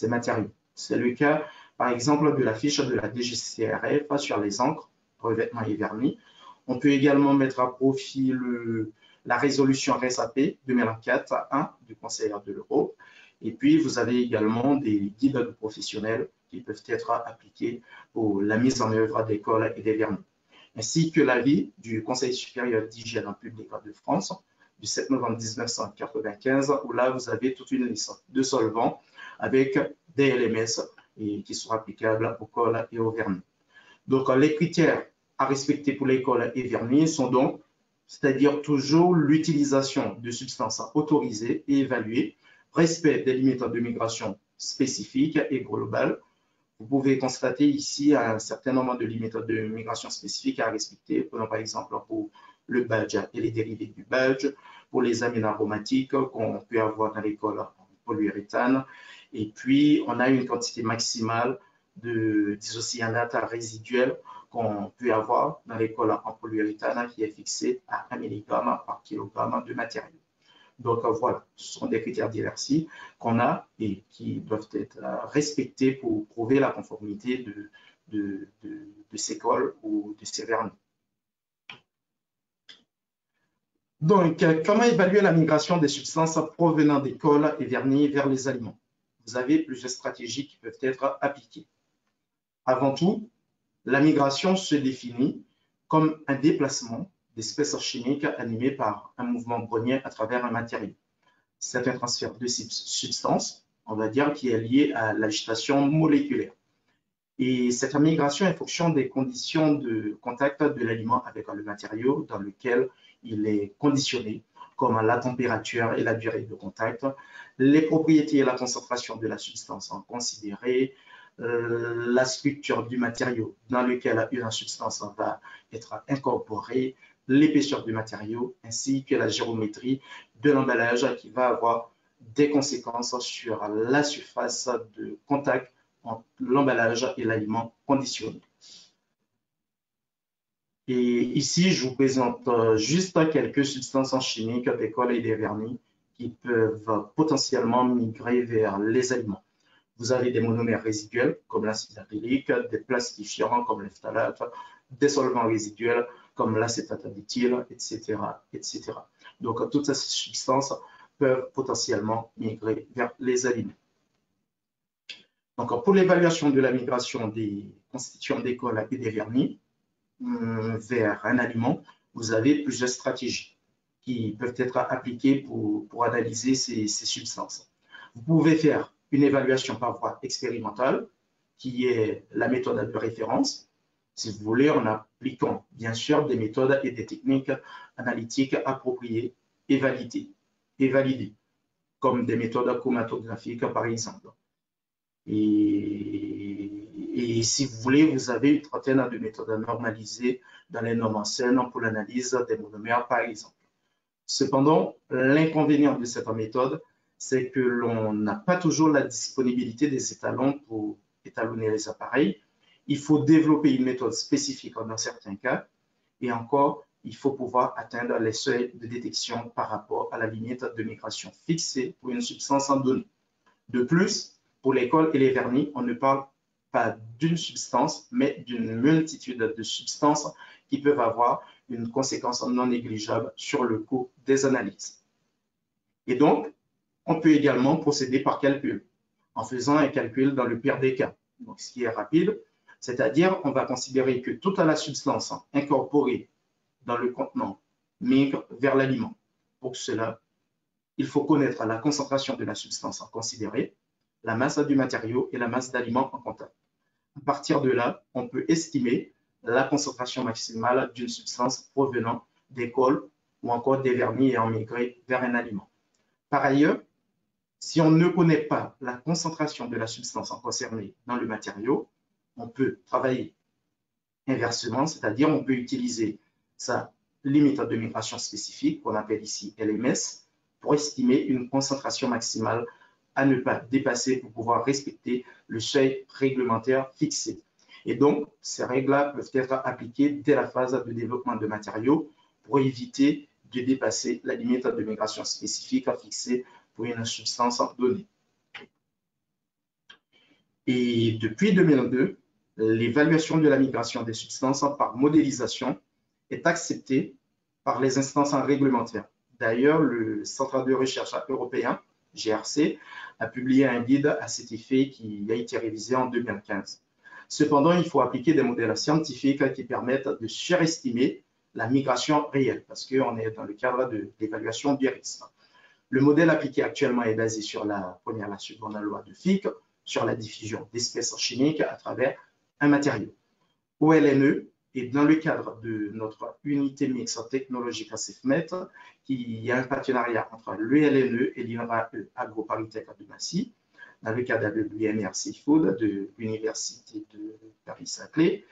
matériaux. C'est le cas, par exemple, de la fiche de la DGCCRF sur les encres, revêtements et vernis. On peut également mettre à profit la résolution RSAP 2004-1 du Conseil de l'Europe. Et puis, vous avez également des guides professionnels qui peuvent être appliqués pour la mise en œuvre des cols et des vernis, ainsi que l'avis du Conseil supérieur d'hygiène publique de France du 7 novembre 1995, où là, vous avez toute une liste de solvants avec des LMS qui sont applicables aux cols et aux vernis. Donc, les critères à respecter pour les cols et vernis sont donc, c'est-à-dire toujours l'utilisation de substances autorisées et évaluées, respect des limites de migration spécifiques et globales. Vous pouvez constater ici un certain nombre de limites de migration spécifiques à respecter, prenons par exemple pour le badge et les dérivés du badge, pour les amines aromatiques qu'on peut avoir dans les cols en polyuréthane. Et puis, on a une quantité maximale d'isocyanate résiduel qu'on peut avoir dans les cols en polyuréthane qui est fixé à 1 mg par kilogramme de matériau. Donc voilà, ce sont des critères diversifiés qu'on a et qui doivent être respectés pour prouver la conformité de ces cols ou de ces vernis. Donc, comment évaluer la migration des substances provenant des cols et vernis vers les aliments? Vous avez plusieurs stratégies qui peuvent être appliquées. Avant tout, la migration se définit comme un déplacement d'espèces chimiques animées par un mouvement brownien à travers un matériau. C'est un transfert de substances on va dire, qui est liée à l'agitation moléculaire. Et cette migration est fonction des conditions de contact de l'aliment avec le matériau dans lequel il est conditionné, comme la température et la durée de contact, les propriétés et la concentration de la substance en considéré, la structure du matériau dans lequel une substance va être incorporée, l'épaisseur du matériau, ainsi que la géométrie de l'emballage qui va avoir des conséquences sur la surface de contact entre l'emballage et l'aliment conditionné. Et ici, je vous présente juste quelques substances chimiques, des cols et des vernis qui peuvent potentiellement migrer vers les aliments. Vous avez des monomères résiduels comme l'acide acrylique, des plastifiants comme les phtalates, des solvants résiduels comme l'acétate d'éthyle, etc., etc. Donc, toutes ces substances peuvent potentiellement migrer vers les aliments. Donc, pour l'évaluation de la migration des constituants des cols et des vernis vers un aliment, vous avez plusieurs stratégies qui peuvent être appliquées pour analyser ces substances. Vous pouvez faire une évaluation par voie expérimentale, qui est la méthode de référence, si vous voulez, en appliquant bien sûr des méthodes et des techniques analytiques appropriées et validées, comme des méthodes chromatographiques par exemple. Et si vous voulez, vous avez une trentaine de méthodes normalisées dans les normes anciennes pour l'analyse des monomères par exemple. Cependant, l'inconvénient de cette méthode, c'est que l'on n'a pas toujours la disponibilité des étalons pour étalonner les appareils. Il faut développer une méthode spécifique dans certains cas et encore, il faut pouvoir atteindre les seuils de détection par rapport à la limite de migration fixée pour une substance en donnée. De plus, pour les cols et les vernis, on ne parle pas d'une substance, mais d'une multitude de substances qui peuvent avoir une conséquence non négligeable sur le coût des analyses. Et donc, on peut également procéder par calcul, en faisant un calcul dans le pire des cas. Donc, ce qui est rapide, c'est-à-dire on va considérer que toute la substance incorporée dans le contenant migre vers l'aliment. Pour cela, il faut connaître la concentration de la substance considérée, la masse du matériau et la masse d'aliments en contact. À partir de là, on peut estimer la concentration maximale d'une substance provenant des cols ou encore des vernis ayant migré vers un aliment. Par ailleurs, si on ne connaît pas la concentration de la substance concernée dans le matériau, on peut travailler inversement, c'est-à-dire on peut utiliser sa limite de migration spécifique, qu'on appelle ici LMS, pour estimer une concentration maximale à ne pas dépasser pour pouvoir respecter le seuil réglementaire fixé. Et donc, ces règles-là peuvent être appliquées dès la phase de développement de matériaux pour éviter de dépasser la limite de migration spécifique fixée pour une substance donnée. Et depuis 2002, l'évaluation de la migration des substances par modélisation est acceptée par les instances réglementaires. D'ailleurs, le Centre de recherche européen, GRC, a publié un guide à cet effet qui a été révisé en 2015. Cependant, il faut appliquer des modèles scientifiques qui permettent de surestimer la migration réelle, parce qu'on est dans le cadre de l'évaluation du risque. Le modèle appliqué actuellement est basé sur la première et la seconde loi de Fick, sur la diffusion d'espèces chimiques à travers un matériau. OLNE est dans le cadre de notre unité mixte technologique à CEFMET, qui y a un partenariat entre l'ULNE et l'INRAE AgroParisTech de Massy, dans le cadre de l'UMR Seafood de l'Université de Paris-Saclay.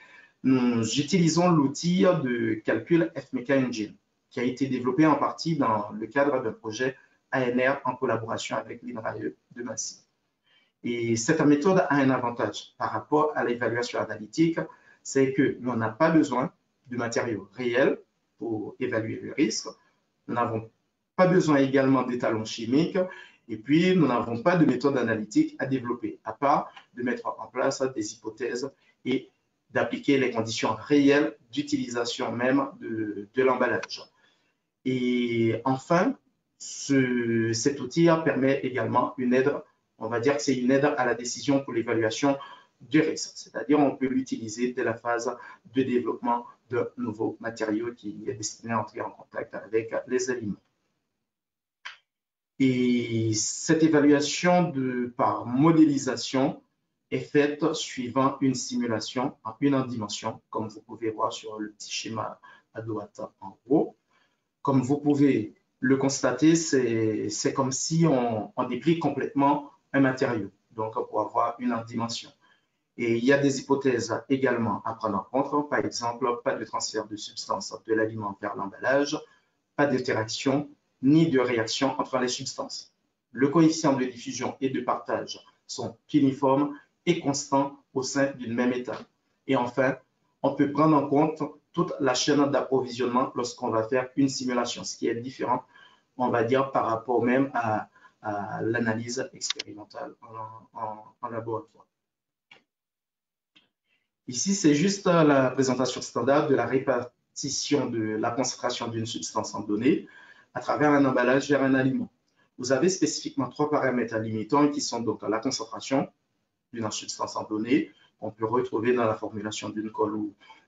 Nous utilisons l'outil de calcul FMECA Engine, qui a été développé en partie dans le cadre d'un projet ANR en collaboration avec l'INRAE de Massy. Et cette méthode a un avantage par rapport à l'évaluation analytique, c'est que l'on n'a pas besoin de matériaux réels pour évaluer le risque. Nous n'avons pas besoin également d'étalons chimiques et puis nous n'avons pas de méthode analytique à développer, à part de mettre en place des hypothèses et d'appliquer les conditions réelles d'utilisation même de l'emballage. Et enfin, cet outil permet également une aide, on va dire que c'est une aide à la décision pour l'évaluation du risque, c'est-à-dire on peut l'utiliser dès la phase de développement de nouveaux matériaux qui est destiné à entrer en contact avec les aliments. Et cette évaluation par modélisation est faite suivant une simulation en une dimension, comme vous pouvez voir sur le petit schéma à droite en haut. Comme vous pouvez le constater, c'est comme si on déplie complètement un matériau, donc pour avoir une dimension. Et il y a des hypothèses également à prendre en compte, par exemple, pas de transfert de substance de l'aliment vers l'emballage, pas d'interaction ni de réaction entre les substances. Le coefficient de diffusion et de partage sont uniformes et constants au sein d'une même étape. Et enfin, on peut prendre en compte toute la chaîne d'approvisionnement lorsqu'on va faire une simulation, ce qui est différent, on va dire, par rapport même à l'analyse expérimentale en laboratoire. Ici, c'est juste la présentation standard de la répartition de la concentration d'une substance en données à travers un emballage vers un aliment. Vous avez spécifiquement 3 paramètres limitants qui sont donc la concentration d'une substance en données, qu'on peut retrouver dans la formulation d'une colle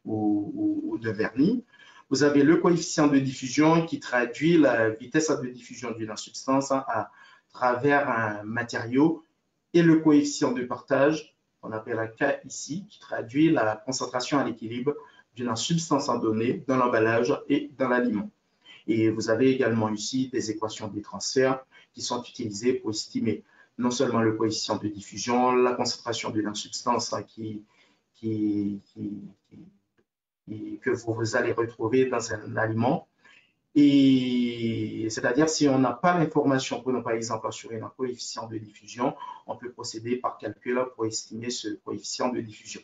ou de vernis. Vous avez le coefficient de diffusion qui traduit la vitesse de diffusion d'une substance à travers un matériau et le coefficient de partage, on appelle un K ici, qui traduit la concentration à l'équilibre d'une substance en données dans l'emballage et dans l'aliment. Et vous avez également ici des équations de transfert qui sont utilisées pour estimer non seulement le coefficient de diffusion, la concentration d'une substance que vous allez retrouver dans un aliment. Et c'est-à-dire, si on n'a pas l'information, prenons par exemple sur un coefficient de diffusion, on peut procéder par calcul pour estimer ce coefficient de diffusion.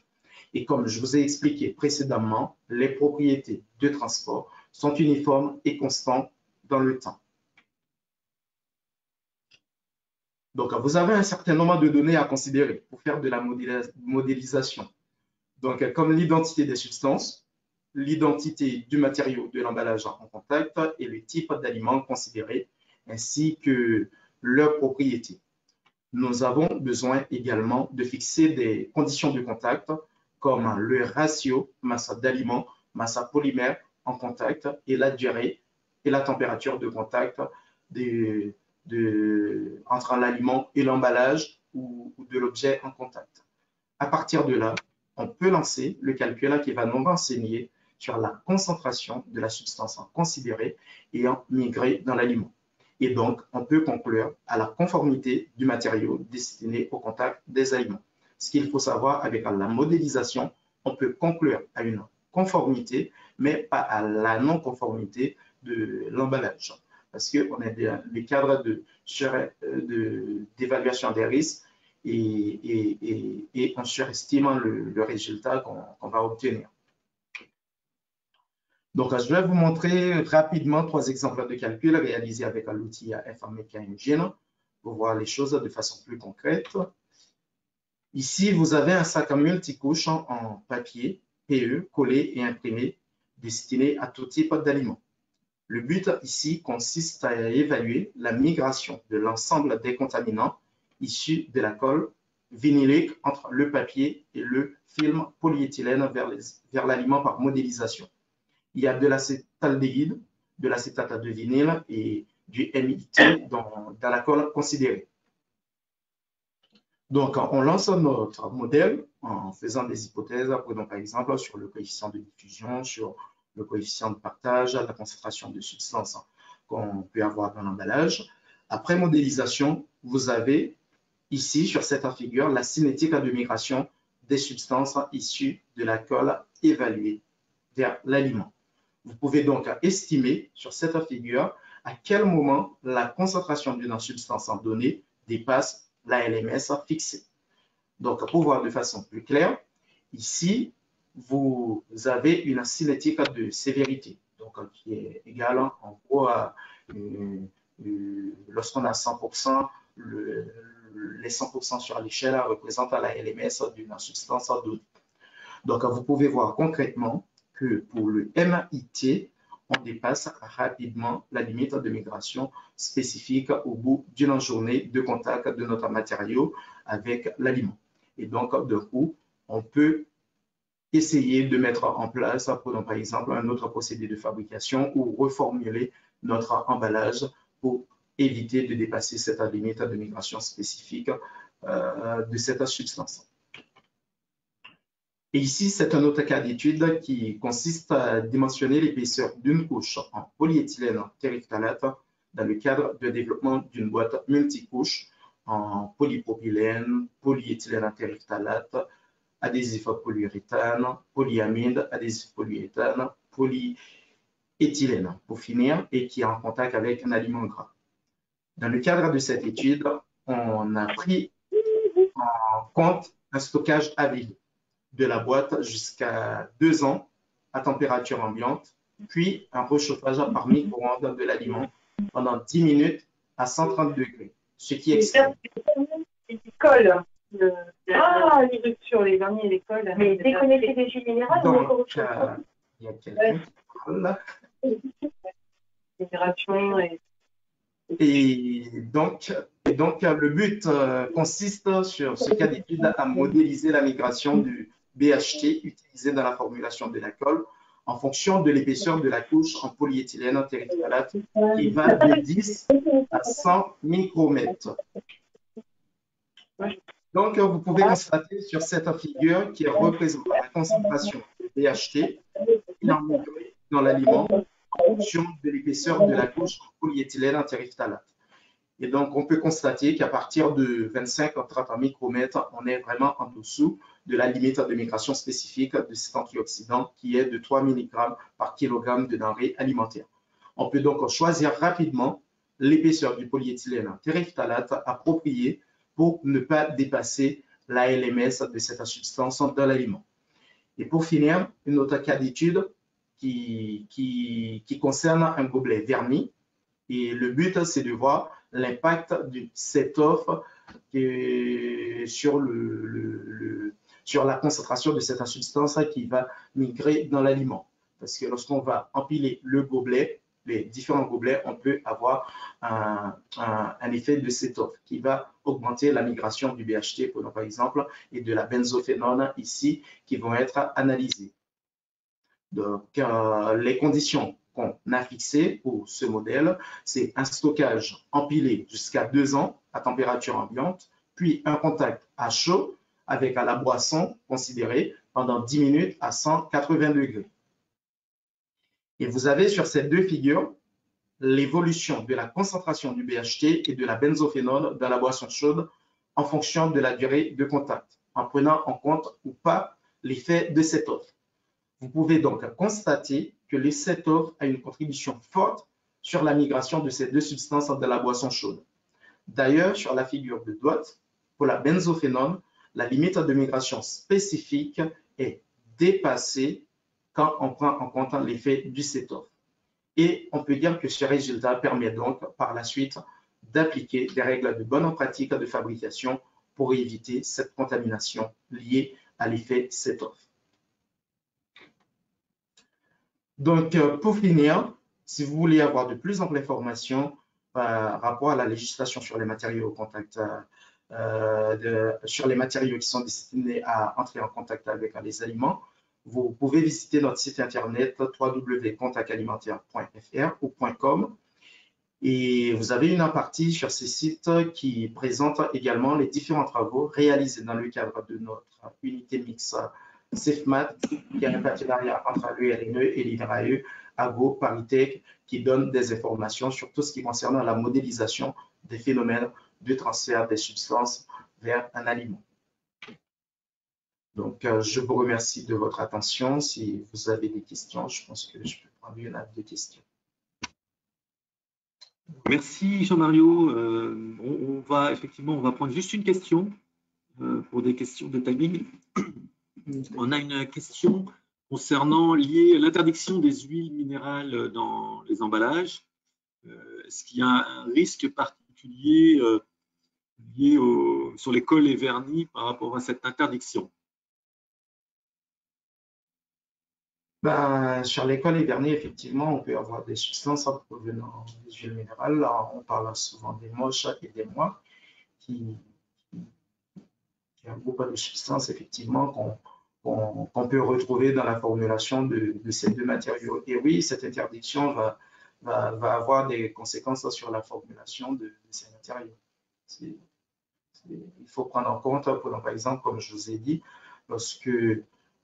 Et comme je vous ai expliqué précédemment, les propriétés de transport sont uniformes et constantes dans le temps. Donc, vous avez un certain nombre de données à considérer pour faire de la modélisation. Donc, comme l'identité des substances, l'identité du matériau de l'emballage en contact et le type d'aliment considéré, ainsi que leurs propriétés. Nous avons besoin également de fixer des conditions de contact comme le ratio masse d'aliment, masse polymère en contact et la durée et la température de contact entre l'aliment et l'emballage ou de l'objet en contact. À partir de là, on peut lancer le calcul qui va nous renseigner sur la concentration de la substance considérée ayant migré dans l'aliment. Et donc, on peut conclure à la conformité du matériau destiné au contact des aliments. Ce qu'il faut savoir avec la modélisation, on peut conclure à une conformité, mais pas à la non-conformité de l'emballage. Parce qu'on a des cadres d'évaluation des risques et en surestimant le résultat qu'on va obtenir. Donc, je vais vous montrer rapidement 3 exemples de calcul réalisés avec l'outil FMK Engine pour voir les choses de façon plus concrète. Ici, vous avez un sac multicouche en papier, PE, collé et imprimé, destiné à tout type d'aliments. Le but ici consiste à évaluer la migration de l'ensemble des contaminants issus de la colle vinylique entre le papier et le film polyéthylène vers l'aliment par modélisation. Il y a de l'acétaldéhyde, de l'acétate de vinyle et du MIT dans la colle considérée. Donc, on lance notre modèle en faisant des hypothèses, prenons par exemple sur le coefficient de diffusion, sur le coefficient de partage, la concentration de substances qu'on peut avoir dans l'emballage. Après modélisation, vous avez ici, sur cette figure, la cinétique de migration des substances issues de la colle évaluée vers l'aliment. Vous pouvez donc estimer sur cette figure à quel moment la concentration d'une substance en donnée dépasse la LMS fixée. Donc, pour voir de façon plus claire, ici, vous avez une cinétique de sévérité, donc qui est égale en gros à lorsqu'on a 100%, les 100% sur l'échelle représentent la LMS d'une substance en donnée. Donc, vous pouvez voir concrètement que pour le MIT, on dépasse rapidement la limite de migration spécifique au bout d'une journée de contact de notre matériau avec l'aliment. Et donc, d'un coup, on peut essayer de mettre en place, par exemple, un autre procédé de fabrication ou reformuler notre emballage pour éviter de dépasser cette limite de migration spécifique de cette substance. Et ici, c'est un autre cas d'étude qui consiste à dimensionner l'épaisseur d'une couche en polyéthylène terephthalate dans le cadre de développement d'une boîte multicouche en polypropylène, polyéthylène terephthalate, adhésif polyuréthane, polyamide, adhésif polyéthane, polyéthylène pour finir, et qui est en contact avec un aliment gras. Dans le cadre de cette étude, on a pris en compte un stockage à vide de la boîte jusqu'à 2 ans à température ambiante, puis un rechauffage par micro-ondes de l'aliment pendant 10 minutes à 130 degrés, ce qui explique. Les cols, les ruptures, les vernis et les cols. Mais déconnecter des jus minéraux, donc, il y a quelqu'un qui parle. Génération Et donc, le but consiste sur ce cas d'étude à modéliser la migration du BHT utilisé dans la formulation de la colle en fonction de l'épaisseur de la couche en polyéthylène terephthalate qui va de 10 à 100 micromètres. Donc, vous pouvez constater sur cette figure qui représente la concentration de BHT dans l'aliment en fonction de l'épaisseur de la couche en polyéthylène terephthalate. Et donc, on peut constater qu'à partir de 25 à 30 micromètres, on est vraiment en dessous de la limite de migration spécifique de cet antioxydant qui est de 3 mg par kg de denrées alimentaires. On peut donc choisir rapidement l'épaisseur du polyéthylène terephthalate appropriée pour ne pas dépasser la LMS de cette substance dans l'aliment. Et pour finir, une autre cas d'étude qui concerne un gobelet verni. Et le but, c'est de voir l'impact du set-off sur la concentration de cette substance qui va migrer dans l'aliment. Parce que lorsqu'on va empiler le gobelet, les différents gobelets, on peut avoir un effet de set-off qui va augmenter la migration du BHT, par exemple, et de la benzophénone ici, qui vont être analysées. Donc, les conditions qu'on a fixées pour ce modèle, c'est un stockage empilé jusqu'à 2 ans à température ambiante, puis un contact à chaud avec à la boisson considérée pendant 10 minutes à 180 degrés. Et vous avez sur ces deux figures l'évolution de la concentration du BHT et de la benzophénone dans la boisson chaude en fonction de la durée de contact, en prenant en compte ou pas l'effet de set-off. Vous pouvez donc constater que le set-off a une contribution forte sur la migration de ces deux substances dans la boisson chaude. D'ailleurs, sur la figure de droite, pour la benzophénone, la limite de migration spécifique est dépassée quand on prend en compte l'effet du set-off. Et on peut dire que ce résultat permet donc par la suite d'appliquer des règles de bonne pratique de fabrication pour éviter cette contamination liée à l'effet set-off. Donc, pour finir, si vous voulez avoir de plus amples informations par rapport à la législation sur les matériaux au contact, sur les matériaux qui sont destinés à entrer en contact avec les aliments, vous pouvez visiter notre site internet www.contactalimentaire.fr ou .com. Et vous avez une partie sur ces sites qui présente également les différents travaux réalisés dans le cadre de notre unité mixte SafeMat, qui est un partenariat entre l'URNE et l'INRAE, AGO, Paritech, qui donne des informations sur tout ce qui concerne la modélisation des phénomènes de transfert des substances vers un aliment. Donc, je vous remercie de votre attention. Si vous avez des questions, je pense que je peux prendre une ou deux questions. Merci Jean-Mario. On va prendre juste une question pour des questions de timing. On a une question concernant l'interdiction des huiles minérales dans les emballages. Est-ce qu'il y a un risque particulier lié sur les cols et vernis par rapport à cette interdiction? Sur les cols et vernis, effectivement, on peut avoir des substances provenant des huiles minérales. Là, on parle souvent des moches et des mois, qui est un groupe de substances, effectivement, qu'on peut retrouver dans la formulation de ces deux matériaux. Et oui, cette interdiction va avoir des conséquences sur la formulation de ces matériaux. Il faut prendre en compte, par exemple, comme je vous ai dit, lorsque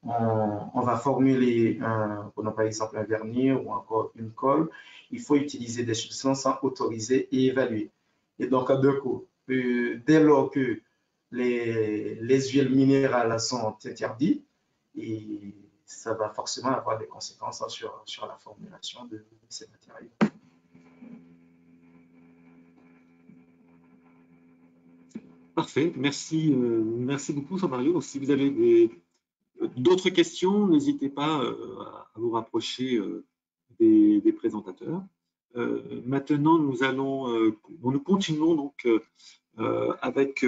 on va formuler, par exemple, un vernis ou encore une colle, il faut utiliser des substances autorisées et évaluées. Et donc, à deux coups, dès lors que les huiles minérales sont interdites, et ça va forcément avoir des conséquences sur la formulation de ces matériaux. Parfait, merci, merci beaucoup Jean-Mario. Si vous avez d'autres questions, n'hésitez pas à vous rapprocher des présentateurs. Maintenant, nous continuons donc avec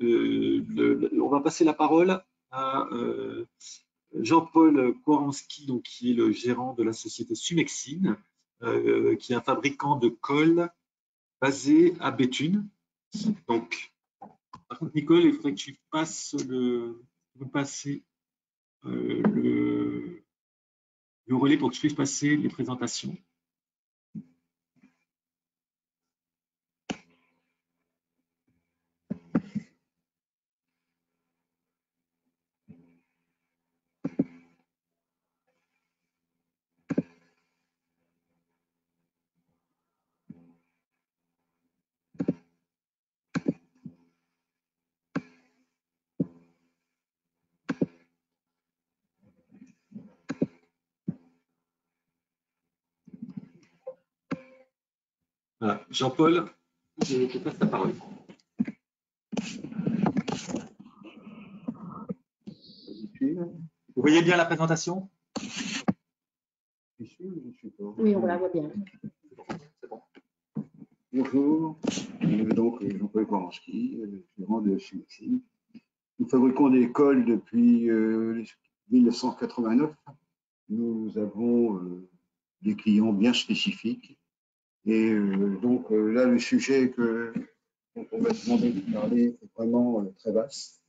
on va passer la parole à Jean-Paul Koranski, donc, qui est le gérant de la société Sumexine, qui est un fabricant de colle basé à Béthune. Donc, par contre, Nicole, il faudrait que tu passes le relais pour que je puisse passer les présentations. Voilà. Jean-Paul, je te passe la parole. Vous voyez bien la présentation? Oui, on la voit bien. Bon. Bonjour, donc Jean-Paul Koranski, gérant de Sumexine. Nous fabriquons des colles depuis 1989. Nous avons des clients bien spécifiques. Et donc là, le sujet dont on va demander de parler est vraiment très vaste.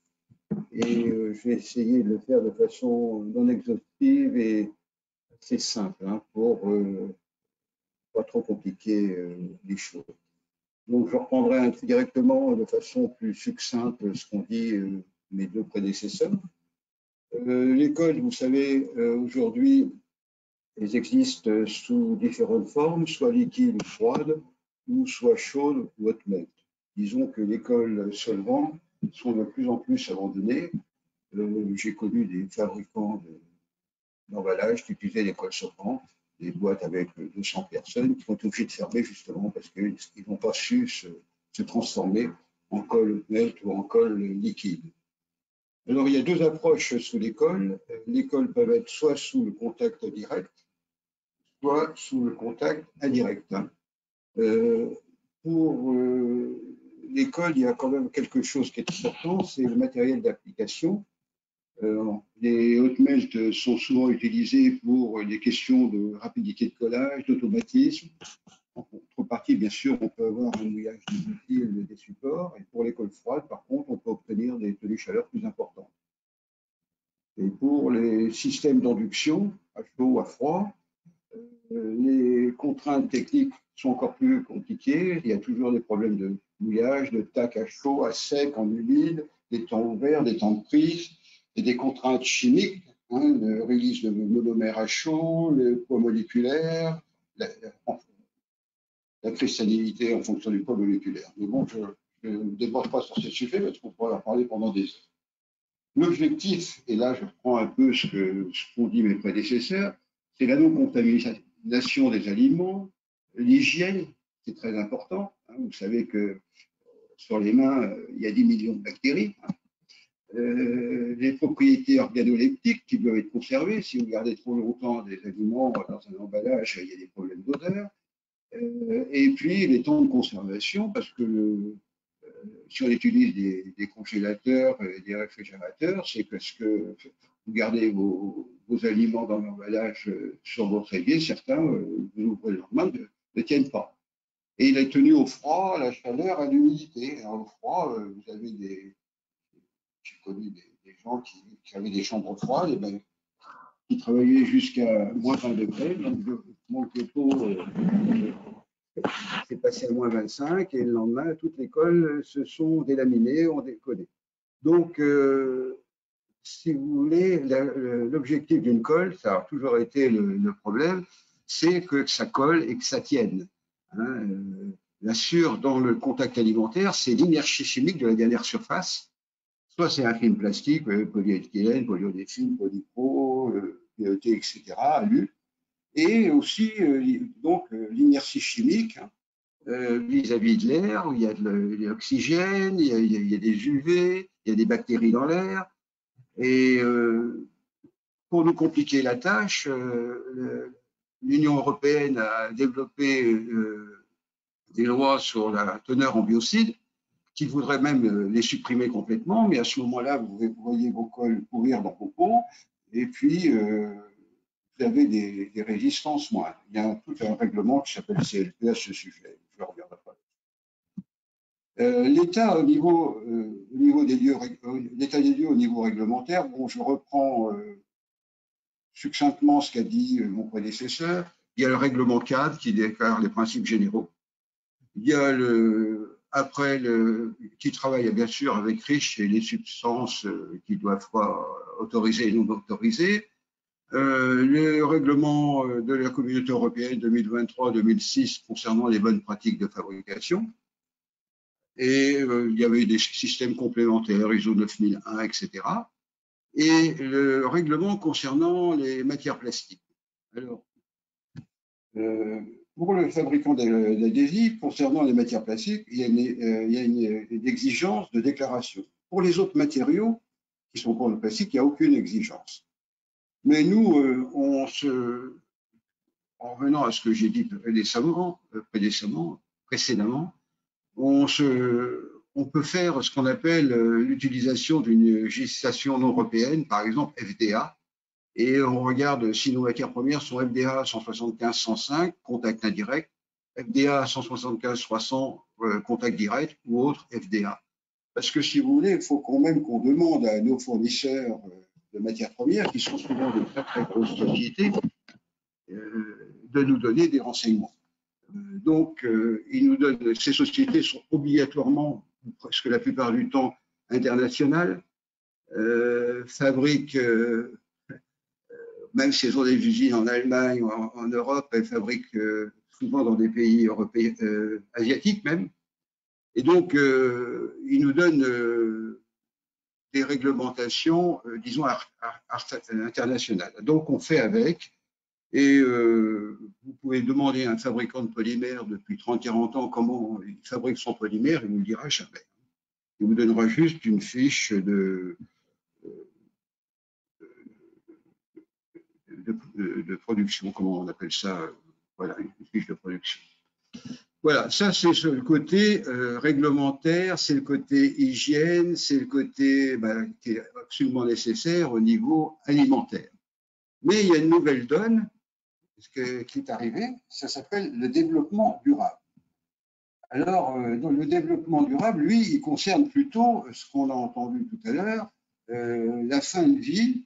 Et je vais essayer de le faire de façon non exhaustive et assez simple, hein, pour pas trop compliquer les choses. Donc je reprendrai directement de façon plus succincte ce qu'ont dit mes deux prédécesseurs. Les colles, vous savez, aujourd'hui, elles existent sous différentes formes, soit liquides ou froides, ou soit chaudes ou hot melt. Disons que les colles solvants sont de plus en plus abandonnées. J'ai connu des fabricants d'emballage qui utilisaient des colles solvantes, des boîtes avec 200 personnes qui sont obligées de fermer justement parce qu'ils n'ont pas su se transformer en colle hot melt ou en colle liquide. Alors, il y a deux approches sous les colles. Les colles peuvent être soit sous le contact direct, soit sous le contact indirect. Pour les colles, il y a quand même quelque chose qui est important, c'est le matériel d'application. Les hot melt sont souvent utilisés pour des questions de rapidité de collage, d'automatisme. En contrepartie, bien sûr, on peut avoir un mouillage difficile des supports. Et pour les colles froides, par contre, on peut obtenir des tenues chaleur plus importantes. Et pour les systèmes d'induction, à chaud ou à froid, les contraintes techniques sont encore plus compliquées. Il y a toujours des problèmes de mouillage, de tac à chaud, à sec, en humide, des temps ouverts, des temps de prise, et des contraintes chimiques, hein, le release de monomère à chaud, le poids moléculaire, la cristallinité en fonction du poids moléculaire. Mais bon, je ne déborde pas sur ces sujets parce qu'on pourrait en parler pendant des heures. L'objectif, et là je reprends un peu ce qu'ont dit mes prédécesseurs, c'est la non-contamination des aliments, l'hygiène, c'est très important. Hein, vous savez que sur les mains, il y a 10 millions de bactéries. Hein. Les propriétés organoleptiques qui doivent être conservées. Si vous gardez trop longtemps des aliments dans un emballage, il y a des problèmes d'odeur. Et puis les temps de conservation, parce que si on utilise des congélateurs et des réfrigérateurs, c'est parce que vous gardez vos aliments dans l'emballage sur votre évier, certains, vous ouvrez le lendemain, ne tiennent pas. Et il est tenu au froid, à la chaleur, à l'humidité. Au froid, vous avez j'ai connu des gens qui avaient des chambres froides, et ben, qui travaillaient jusqu'à moins 20 degrés, donc manque de peau, c'est passé à moins 25 et le lendemain, toutes les cols se sont délaminées, ont décollé. Donc, si vous voulez, l'objectif d'une colle, ça a toujours été le problème, c'est que ça colle et que ça tienne. Hein. Bien sûr, dans le contact alimentaire, c'est l'inertie chimique de la dernière surface. Soit c'est un film plastique, polyéthylène, polyodéphine, polypro, PET, etc., alu. Et aussi, donc, l'inertie chimique vis-à-vis de l'air, où il y a de l'oxygène, il y a des UV, il y a des bactéries dans l'air. Et pour nous compliquer la tâche, l'Union européenne a développé des lois sur la teneur en biocides, qui voudraient même les supprimer complètement, mais à ce moment-là, vous voyez vos cols pourrir dans vos peaux, et puis vous avez des résistances moindres. Il y a tout un règlement qui s'appelle CLP à ce sujet. Je ne reviendrai pas. L'état au niveau des lieux, l'état des lieux au niveau réglementaire, bon, je reprends succinctement ce qu'a dit mon prédécesseur. Il y a le règlement cadre qui déclare les principes généraux. Il y a qui travaille bien sûr avec REACH et les substances qui doivent être autorisées et non autorisées. Le règlement de la Communauté européenne 2023-2006 concernant les bonnes pratiques de fabrication. Et il y avait des systèmes complémentaires, ISO 9001, etc. Et le règlement concernant les matières plastiques. Alors, pour le fabricant d'adhésifs, concernant les matières plastiques, il y a une exigence de déclaration. Pour les autres matériaux qui sont pour le plastique, il n'y a aucune exigence. Mais nous, en revenant à ce que j'ai dit précédemment, on peut faire ce qu'on appelle l'utilisation d'une législation non européenne, par exemple FDA, et on regarde si nos matières premières sont FDA 175-105, contact indirect, FDA 175-300, contact direct, ou autre FDA. Parce que si vous voulez, il faut qu'on demande à nos fournisseurs de matières premières, qui sont souvent de très très grosses sociétés, de nous donner des renseignements. Donc, ces sociétés sont obligatoirement, presque la plupart du temps, internationales, fabriquent, même si elles ont des usines en Allemagne ou en Europe, elles fabriquent souvent dans des pays européens, asiatiques même. Et donc, ils nous donnent des réglementations, disons, internationales. Donc, on fait avec. Et vous pouvez demander à un fabricant de polymères depuis 30-40 ans comment il fabrique son polymère, il ne vous le dira jamais. Il vous donnera juste une fiche de production, comment on appelle ça, voilà, une fiche de production. Voilà, ça c'est le côté réglementaire, c'est le côté hygiène, c'est le côté qui est absolument nécessaire au niveau alimentaire. Mais il y a une nouvelle donne qui est arrivé, ça s'appelle le développement durable. Alors, dans le développement durable, lui, il concerne plutôt ce qu'on a entendu tout à l'heure, la fin de vie,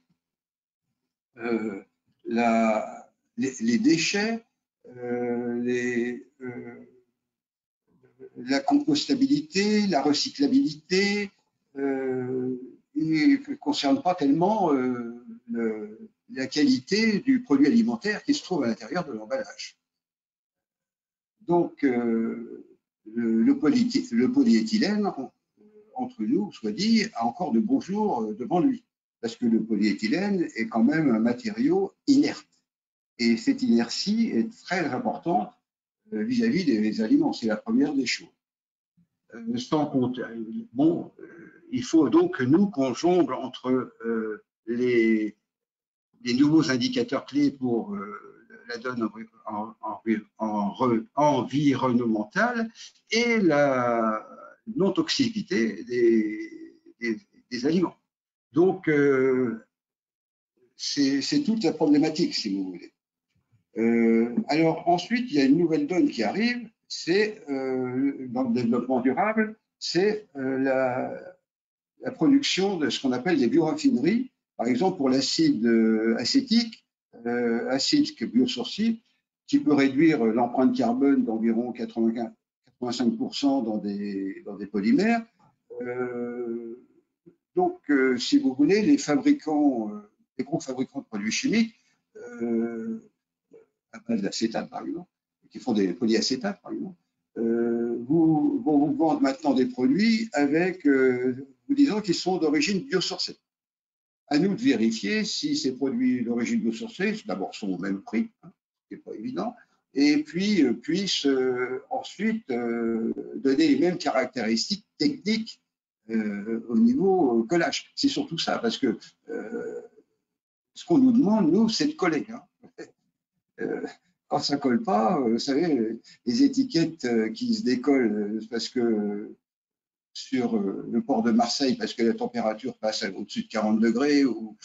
les déchets, la compostabilité, la recyclabilité, il ne concerne pas tellement la qualité du produit alimentaire qui se trouve à l'intérieur de l'emballage. Donc, le polyéthylène, entre nous, soit dit, a encore de beaux jours devant lui, parce que le polyéthylène est quand même un matériau inerte. Et cette inertie est très importante vis-à-vis des aliments. C'est la première des choses. Sans compter, bon, il faut donc que nous qu'on jongle entre les nouveaux indicateurs clés pour la donne environnementale et la non-toxicité des aliments. Donc, c'est toute la problématique, si vous voulez. Alors, ensuite, il y a une nouvelle donne qui arrive, c'est, dans le développement durable, c'est la production de ce qu'on appelle des bioraffineries. Par exemple, pour l'acide acétique, acide biosourcé, qui peut réduire l'empreinte carbone d'environ 85% dans des polymères. Donc, si vous voulez, les gros fabricants de produits chimiques, à base d'acétate par exemple, qui font des polyacétates par exemple, vont vous vendre maintenant des produits avec, vous disant qu'ils sont d'origine biosourcée. À nous de vérifier si ces produits d'origine biosourcée, d'abord, sont au même prix, hein, ce qui n'est pas évident, et puis puissent ensuite donner les mêmes caractéristiques techniques au niveau collage. C'est surtout ça, parce que ce qu'on nous demande, nous, c'est de coller. Hein. Quand ça colle pas, vous savez, les étiquettes qui se décollent parce que sur le port de Marseille, parce que la température passe au-dessus de 40 degrés, ou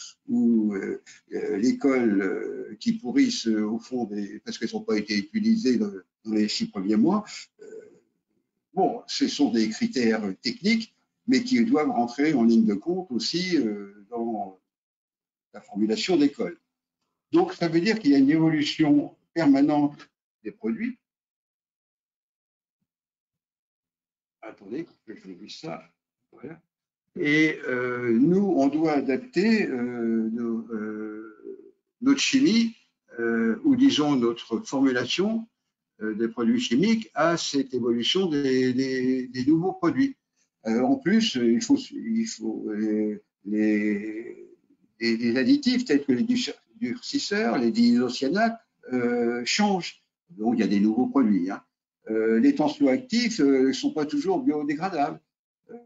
les cols qui pourrissent au fond parce qu'elles n'ont pas été utilisées dans les 6 premiers mois. Bon, ce sont des critères techniques, mais qui doivent rentrer en ligne de compte aussi dans la formulation des cols. Donc, ça veut dire qu'il y a une évolution permanente des produits. Attendez, que je vu ça. Voilà. Et nous, on doit adapter notre chimie, ou disons notre formulation des produits chimiques à cette évolution des nouveaux produits. En plus, il faut les additifs tels que les durcisseurs, les diisocyanates changent. Donc, il y a des nouveaux produits. Hein. Les tensioactifs ne sont pas toujours biodégradables.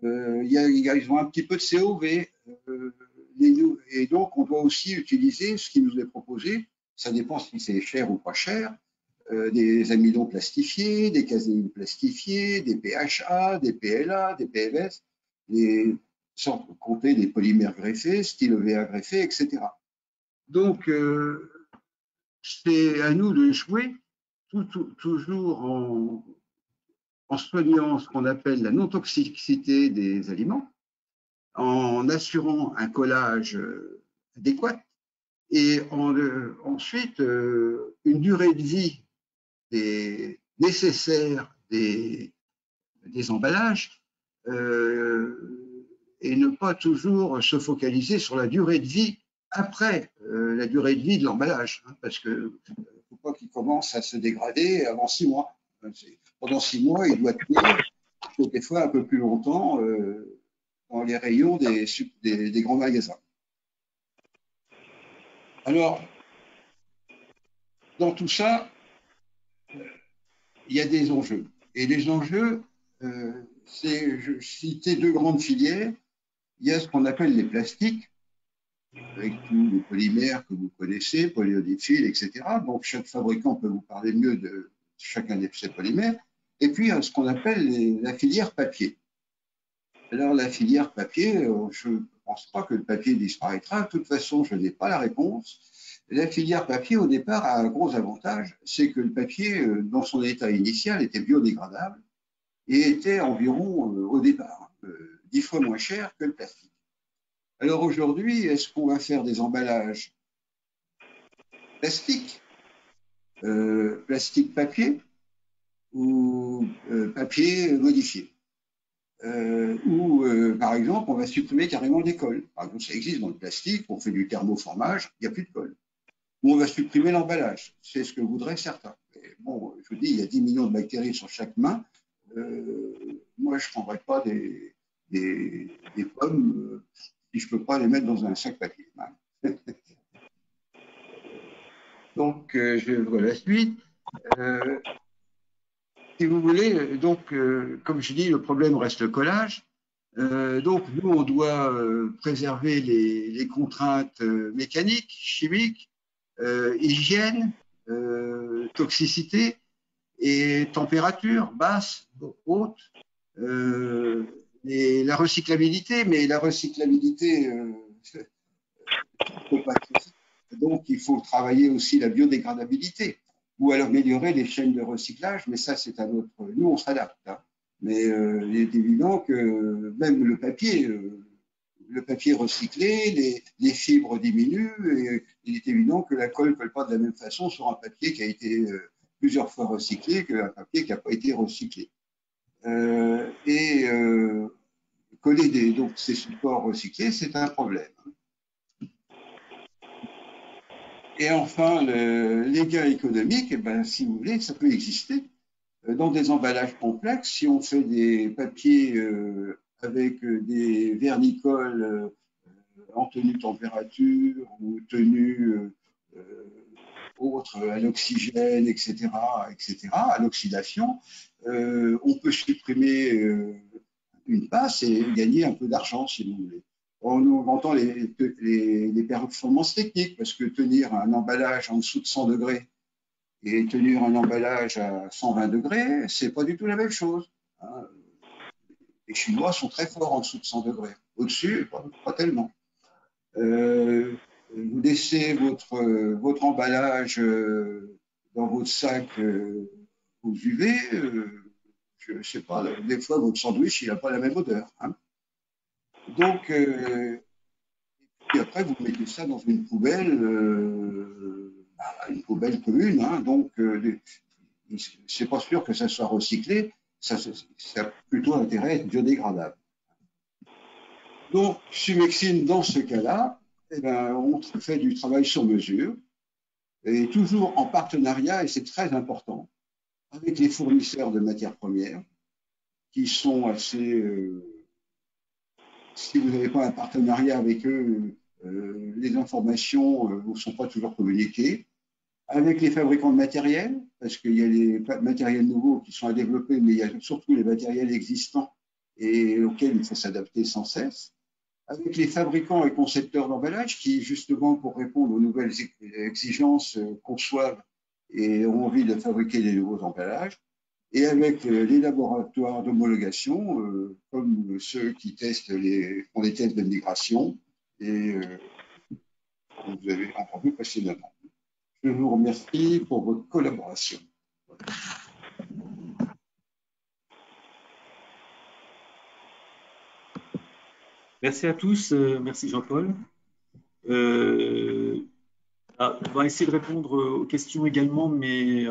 Ils ont un petit peu de COV. Et donc, on doit aussi utiliser ce qui nous est proposé. Ça dépend si c'est cher ou pas cher. Des amidons plastifiés, des caséines plastifiés, des PHA, des PLA, des PMS, sans compter des polymères greffés, style EVA greffé, etc. Donc, c'est à nous de jouer toujours en soignant ce qu'on appelle la non-toxicité des aliments, en assurant un collage adéquat et ensuite une durée de vie nécessaire des emballages et ne pas toujours se focaliser sur la durée de vie après la durée de vie de l'emballage, hein, parce que ne faut pas qu'il commence à se dégrader avant 6 mois. Pendant 6 mois, il doit tenir des fois un peu plus longtemps dans les rayons des grands magasins. Alors, dans tout ça, il y a des enjeux. Et les enjeux, je citais 2 grandes filières. Il y a ce qu'on appelle les plastiques, avec tous les polymères que vous connaissez, polyodiphiles, etc. Donc, chaque fabricant peut vous parler mieux de chacun de ces polymères. Et puis, ce qu'on appelle la filière papier. Alors, la filière papier, je ne pense pas que le papier disparaîtra. De toute façon, je n'ai pas la réponse. La filière papier, au départ, a un gros avantage, c'est que le papier, dans son état initial, était biodégradable et était environ, au départ, 10 fois moins cher que le plastique. Alors aujourd'hui, est-ce qu'on va faire des emballages plastique papier ou papier modifié ou par exemple, on va supprimer carrément les cols. Par exemple, ça existe dans le plastique, on fait du thermoformage, il n'y a plus de colle. Ou on va supprimer l'emballage, c'est ce que voudraient certains. Mais bon, je vous dis, il y a 10 millions de bactéries sur chaque main. Moi, je ne prendrais pas des pommes si je ne peux pas les mettre dans un sac papier. Donc, je vois la suite. Si vous voulez, donc, comme je dis, le problème reste le collage. Donc, nous, on doit préserver les contraintes mécaniques, chimiques, hygiène, toxicité et température basse, haute, et la recyclabilité, mais la recyclabilité, donc il faut travailler aussi la biodégradabilité ou alors améliorer les chaînes de recyclage, mais ça c'est un autre. Nous on s'adapte, hein. Mais il est évident que même le papier, le papier recyclé, les fibres diminuent et il est évident que la colle ne colle pas de la même façon sur un papier qui a été plusieurs fois recyclé qu'un papier qui n'a pas été recyclé. Coller donc ces supports recyclés, c'est un problème. Et enfin, les gains économiques, eh ben, si vous voulez, ça peut exister. Dans des emballages complexes, si on fait des papiers avec des vernicoles en tenue température ou tenue autre à l'oxygène, etc., à l'oxydation, on peut supprimer une passe et gagner un peu d'argent, si vous voulez. On entend les performances techniques, parce que tenir un emballage en dessous de 100 degrés et tenir un emballage à 120 degrés, c'est pas du tout la même chose. Hein. Les Chinois sont très forts en dessous de 100 degrés. Au-dessus, pas tellement. Vous laissez votre emballage dans votre sac aux UV, je ne sais pas, des fois votre sandwich, il n'a pas la même odeur. Hein. Donc, et puis après, vous mettez ça dans une poubelle commune. Hein, donc, c'est pas sûr que ça soit recyclé. Ça a plutôt intérêt à être biodégradable. Donc, Sumexine, dans ce cas-là, eh ben, on fait du travail sur mesure et toujours en partenariat, et c'est très important, avec les fournisseurs de matières premières qui sont assez. Si vous n'avez pas un partenariat avec eux, les informations ne sont pas toujours communiquées. Avec les fabricants de matériel, parce qu'il y a les matériels nouveaux qui sont à développer, mais il y a surtout les matériels existants et auxquels il faut s'adapter sans cesse. Avec les fabricants et concepteurs d'emballage qui, justement, pour répondre aux nouvelles exigences, conçoivent et ont envie de fabriquer des nouveaux emballages. Et avec les laboratoires d'homologation, comme ceux qui font des tests de migration, et vous avez entendu précédemment. Je vous remercie pour votre collaboration. Merci à tous. Merci Jean-Paul. On va essayer de répondre aux questions également, mais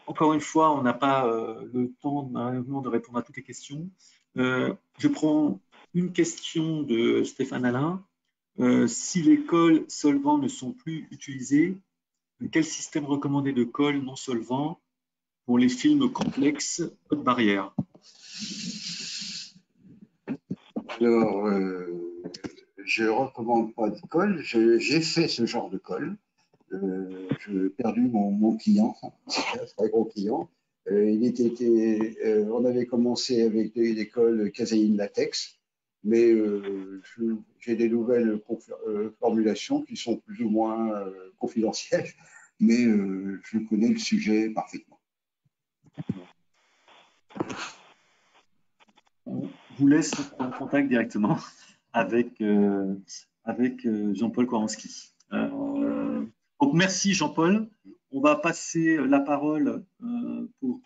encore une fois, on n'a pas le temps de répondre à toutes les questions. Je prends une question de Stéphane Alain. Si les colles solvants ne sont plus utilisés, quel système recommandé de colle non solvant pour les films complexes haute barrière? Alors, je ne recommande pas de colle. J'ai fait ce genre de colle. J'ai perdu mon client, c'est un très gros client. On avait commencé avec des colles caséine latex, mais j'ai des nouvelles formulations qui sont plus ou moins confidentielles, mais je connais le sujet parfaitement. On vous laisse en contact directement avec Jean-Paul Koranski. Donc merci Jean-Paul. On va passer la parole pour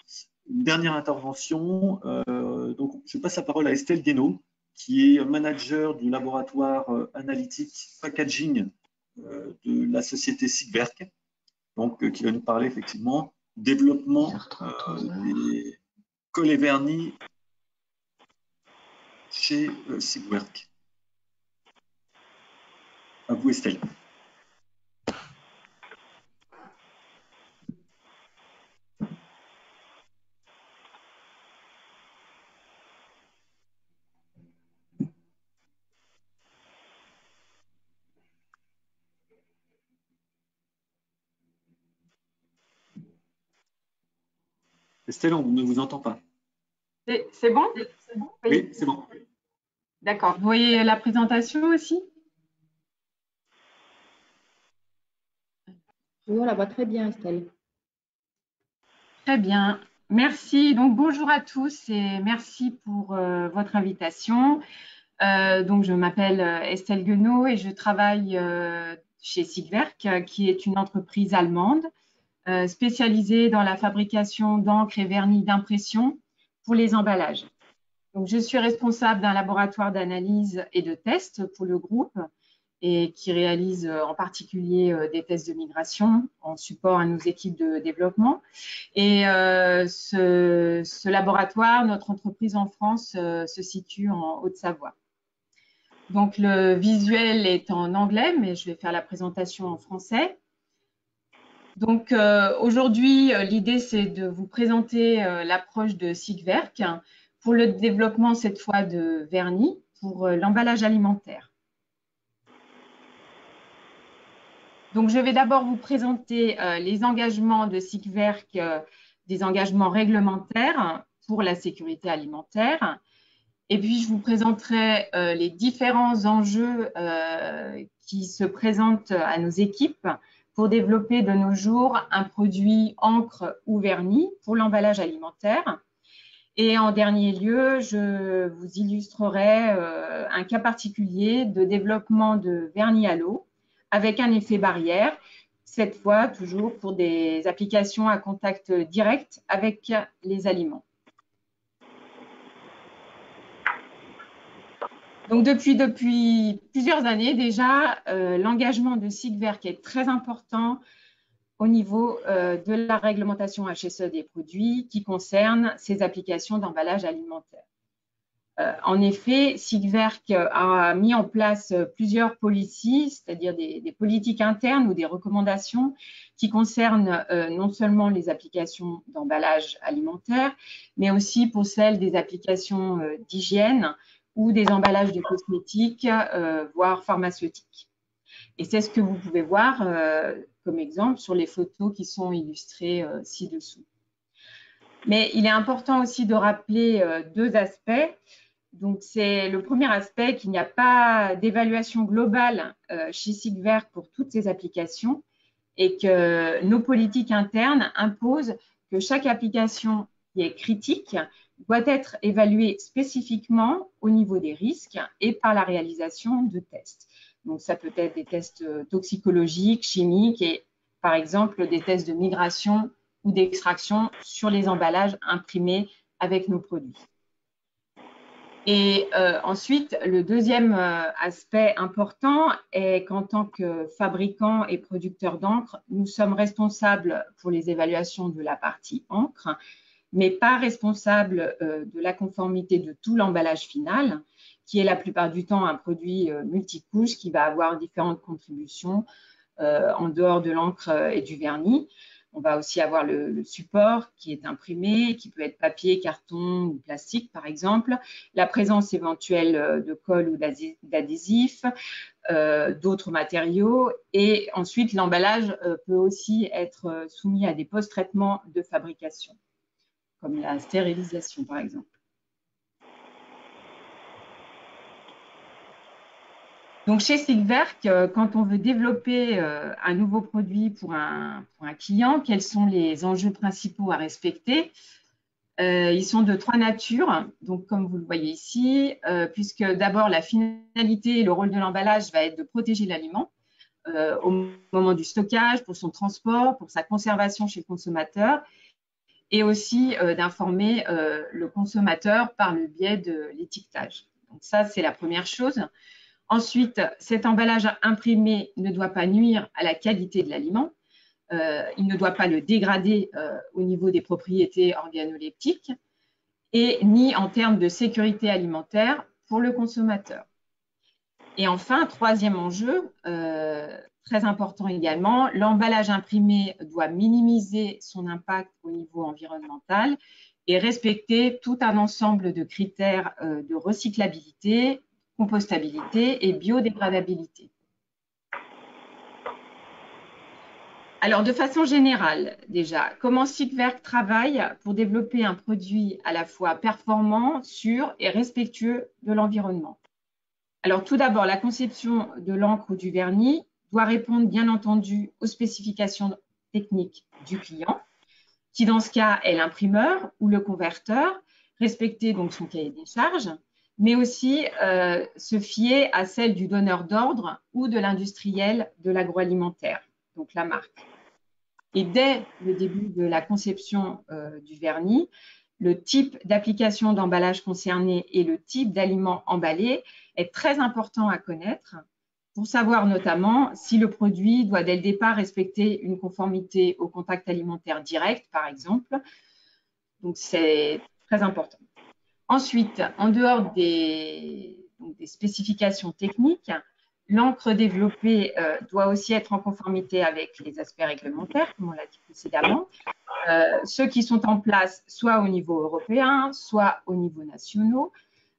une dernière intervention. Donc je passe la parole à Estelle Guénaud, qui est manager du laboratoire analytique packaging de la société Sigwerk, donc qui va nous parler effectivement du développement des colles et vernis chez Sigwerk. À vous Estelle. Estelle, on ne vous entend pas. C'est bon? Oui, c'est bon. D'accord. Vous voyez la présentation aussi? Oui, on la voit très bien, Estelle. Très bien. Merci. Donc, bonjour à tous et merci pour votre invitation. Donc, je m'appelle Estelle Guénaud et je travaille chez Sigwerk, qui est une entreprise allemande spécialisée dans la fabrication d'encre et vernis d'impression pour les emballages. Donc, je suis responsable d'un laboratoire d'analyse et de tests pour le groupe et qui réalise en particulier des tests de migration en support à nos équipes de développement. Et ce laboratoire, notre entreprise en France, se situe en Haute-Savoie. Donc, le visuel est en anglais, mais je vais faire la présentation en français. Donc, aujourd'hui, l'idée, c'est de vous présenter l'approche de Sigwerk pour le développement, cette fois, de vernis pour l'emballage alimentaire. Donc, je vais d'abord vous présenter les engagements de Sigwerk, des engagements réglementaires pour la sécurité alimentaire. Et puis, je vous présenterai les différents enjeux qui se présentent à nos équipes pour développer de nos jours un produit encre ou vernis pour l'emballage alimentaire. Et en dernier lieu, je vous illustrerai un cas particulier de développement de vernis à l'eau avec un effet barrière, cette fois toujours pour des applications à contact direct avec les aliments. Donc, depuis plusieurs années déjà, l'engagement de Sigwerk est très important au niveau de la réglementation HSE des produits qui concerne ces applications d'emballage alimentaire. En effet, Sigwerk a mis en place plusieurs policies, c'est-à-dire des politiques internes ou des recommandations qui concernent non seulement les applications d'emballage alimentaire, mais aussi pour celles des applications d'hygiène ou des emballages de cosmétiques, voire pharmaceutiques. Et c'est ce que vous pouvez voir comme exemple sur les photos qui sont illustrées ci-dessous. Mais il est important aussi de rappeler deux aspects. Donc, c'est le premier aspect qu'il n'y a pas d'évaluation globale chez Sigwerk pour toutes ces applications et que nos politiques internes imposent que chaque application qui est critique doit être évaluée spécifiquement au niveau des risques et par la réalisation de tests. Donc, ça peut être des tests toxicologiques, chimiques et par exemple des tests de migration ou d'extraction sur les emballages imprimés avec nos produits. Et ensuite, le deuxième aspect important est qu'en tant que fabricant et producteur d'encre, nous sommes responsables pour les évaluations de la partie encre, mais pas responsables de la conformité de tout l'emballage final, qui est la plupart du temps un produit multicouche qui va avoir différentes contributions en dehors de l'encre et du vernis. On va aussi avoir le support qui est imprimé, qui peut être papier, carton ou plastique, par exemple, la présence éventuelle de colle ou d'adhésif, d'autres matériaux. Et ensuite, l'emballage peut aussi être soumis à des post-traitements de fabrication, comme la stérilisation, par exemple. Donc, chez Sigwerk, quand on veut développer un nouveau produit pour un client, quels sont les enjeux principaux à respecter? Ils sont de trois natures, donc comme vous le voyez ici, puisque d'abord la finalité et le rôle de l'emballage va être de protéger l'aliment au moment du stockage, pour son transport, pour sa conservation chez le consommateur, et aussi d'informer le consommateur par le biais de l'étiquetage. Donc ça, c'est la première chose. Ensuite, cet emballage imprimé ne doit pas nuire à la qualité de l'aliment. Il ne doit pas le dégrader au niveau des propriétés organoleptiques et ni en termes de sécurité alimentaire pour le consommateur. Et enfin, troisième enjeu, très important également, l'emballage imprimé doit minimiser son impact au niveau environnemental et respecter tout un ensemble de critères de recyclabilité, compostabilité et biodégradabilité. Alors, de façon générale, déjà, comment Sigwerk travaille pour développer un produit à la fois performant, sûr et respectueux de l'environnement? Alors, tout d'abord, la conception de l'encre ou du vernis doit répondre, bien entendu, aux spécifications techniques du client, qui dans ce cas est l'imprimeur ou le converteur, respecter donc son cahier des charges, mais aussi se fier à celle du donneur d'ordre ou de l'industriel de l'agroalimentaire, donc la marque. Et dès le début de la conception du vernis, le type d'application d'emballage concerné et le type d'aliment emballé est très important à connaître pour savoir notamment si le produit doit dès le départ respecter une conformité au contact alimentaire direct, par exemple. Donc, c'est très important. Ensuite, en dehors des spécifications techniques, l'encre développée doit aussi être en conformité avec les aspects réglementaires, comme on l'a dit précédemment, ceux qui sont en place soit au niveau européen, soit au niveau national.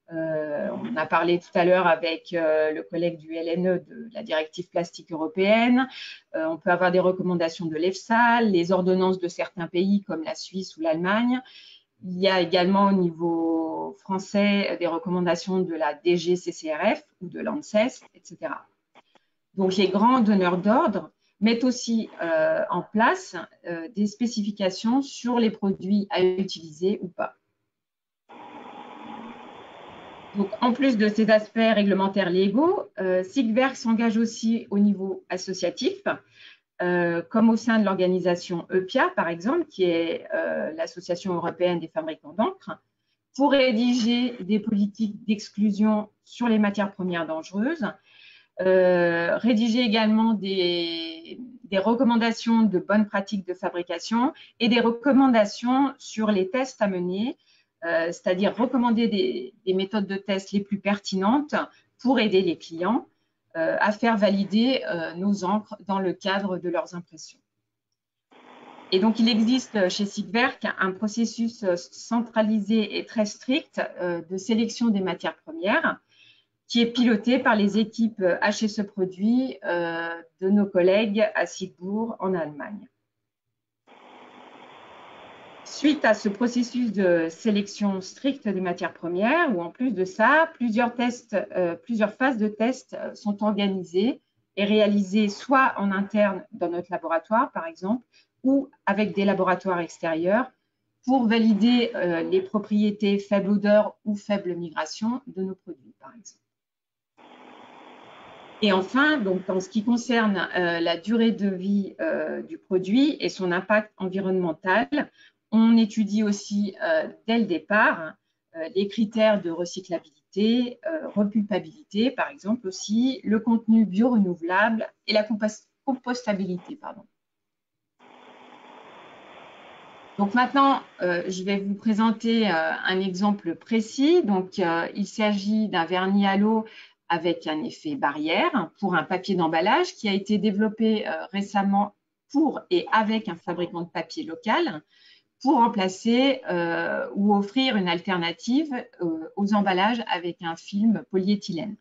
On a parlé tout à l'heure avec le collègue du LNE de la directive plastique européenne. On peut avoir des recommandations de l'EFSA, les ordonnances de certains pays comme la Suisse ou l'Allemagne. Il y a également au niveau français des recommandations de la DGCCRF ou de l'ANSES, etc. Donc, les grands donneurs d'ordre mettent aussi en place des spécifications sur les produits à utiliser ou pas. Donc, en plus de ces aspects réglementaires légaux, SIGVERC s'engage aussi au niveau associatif, comme au sein de l'organisation EPIA, par exemple, qui est l'Association européenne des fabricants d'encre, pour rédiger des politiques d'exclusion sur les matières premières dangereuses, rédiger également des recommandations de bonnes pratiques de fabrication et des recommandations sur les tests à mener, c'est-à-dire recommander des méthodes de test les plus pertinentes pour aider les clients à faire valider nos encres dans le cadre de leurs impressions. Et donc, il existe chez SIGVERC un processus centralisé et très strict de sélection des matières premières qui est piloté par les équipes HSE Produits de nos collègues à Siegburg en Allemagne. Suite à ce processus de sélection stricte des matières premières, ou en plus de ça, plusieurs phases de tests sont organisées et réalisées soit en interne dans notre laboratoire, par exemple, ou avec des laboratoires extérieurs pour valider les propriétés faible odeur ou faible migration de nos produits, par exemple. Et enfin, donc, en ce qui concerne la durée de vie du produit et son impact environnemental, on étudie aussi dès le départ les critères de recyclabilité, repulpabilité, par exemple aussi, le contenu biorenouvelable et la compostabilité. Pardon. Donc maintenant, je vais vous présenter un exemple précis. Donc, il s'agit d'un vernis à l'eau avec un effet barrière pour un papier d'emballage qui a été développé récemment pour et avec un fabricant de papier local pour remplacer ou offrir une alternative aux emballages avec un film polyéthylène.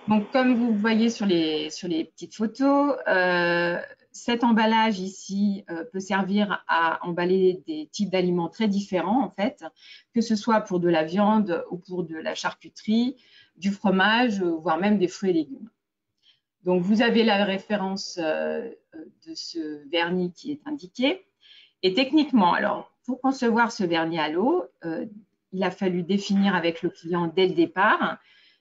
Donc, comme vous voyez sur les petites photos, cet emballage ici peut servir à emballer des types d'aliments très différents, en fait, que ce soit pour de la viande ou pour de la charcuterie, du fromage, voire même des fruits et légumes. Donc, vous avez la référence de ce vernis qui est indiqué. Et techniquement, alors, pour concevoir ce vernis à l'eau, il a fallu définir avec le client dès le départ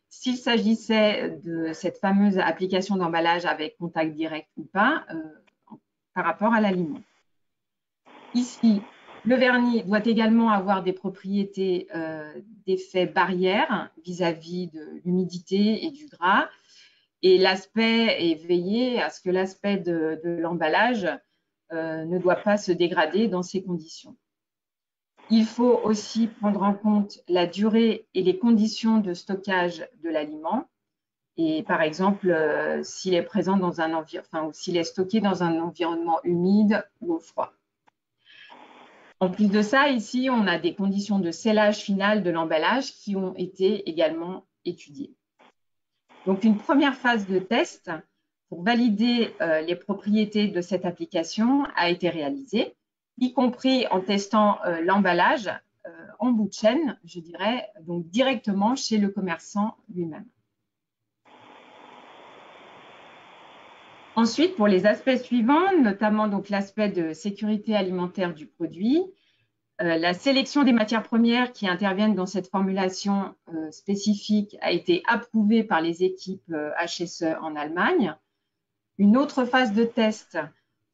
s'il s'agissait de cette fameuse application d'emballage avec contact direct ou pas par rapport à l'aliment. Ici, le vernis doit également avoir des propriétés d'effet barrière vis-à-vis de l'humidité et du gras. Et l'aspect est veillé à ce que l'aspect de l'emballage ne doit pas se dégrader dans ces conditions. Il faut aussi prendre en compte la durée et les conditions de stockage de l'aliment. Et par exemple, s'il est présent dans un environnement, ou s'il est stocké dans un environnement humide ou au froid. En plus de ça, ici, on a des conditions de scellage final de l'emballage qui ont été également étudiées. Donc, une première phase de test pour valider les propriétés de cette application a été réalisée, y compris en testant l'emballage en bout de chaîne, je dirais, donc directement chez le commerçant lui-même. Ensuite, pour les aspects suivants, notamment l'aspect de sécurité alimentaire du produit, la sélection des matières premières qui interviennent dans cette formulation spécifique a été approuvée par les équipes HSE en Allemagne. Une autre phase de test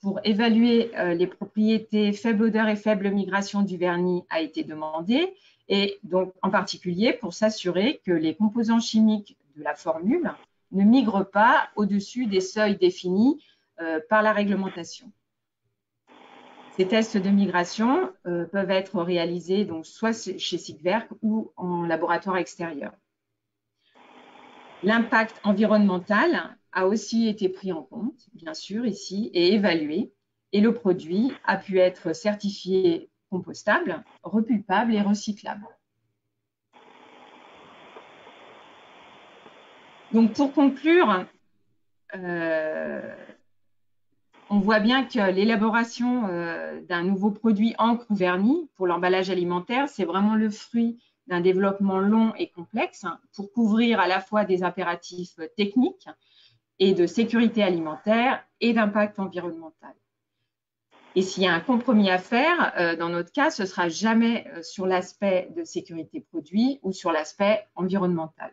pour évaluer les propriétés faible odeur et faible migration du vernis a été demandé, et donc en particulier pour s'assurer que les composants chimiques de la formule ne migrent pas au-dessus des seuils définis par la réglementation. Ces tests de migration peuvent être réalisés donc, soit chez Sigwerk ou en laboratoire extérieur. L'impact environnemental a aussi été pris en compte, bien sûr, ici, et évalué, et le produit a pu être certifié compostable, repulpable et recyclable. Donc, pour conclure, on voit bien que l'élaboration d'un nouveau produit encre ou vernis pour l'emballage alimentaire, c'est vraiment le fruit d'un développement long et complexe pour couvrir à la fois des impératifs techniques et de sécurité alimentaire et d'impact environnemental. Et s'il y a un compromis à faire, dans notre cas, ce ne sera jamais sur l'aspect de sécurité produit ou sur l'aspect environnemental.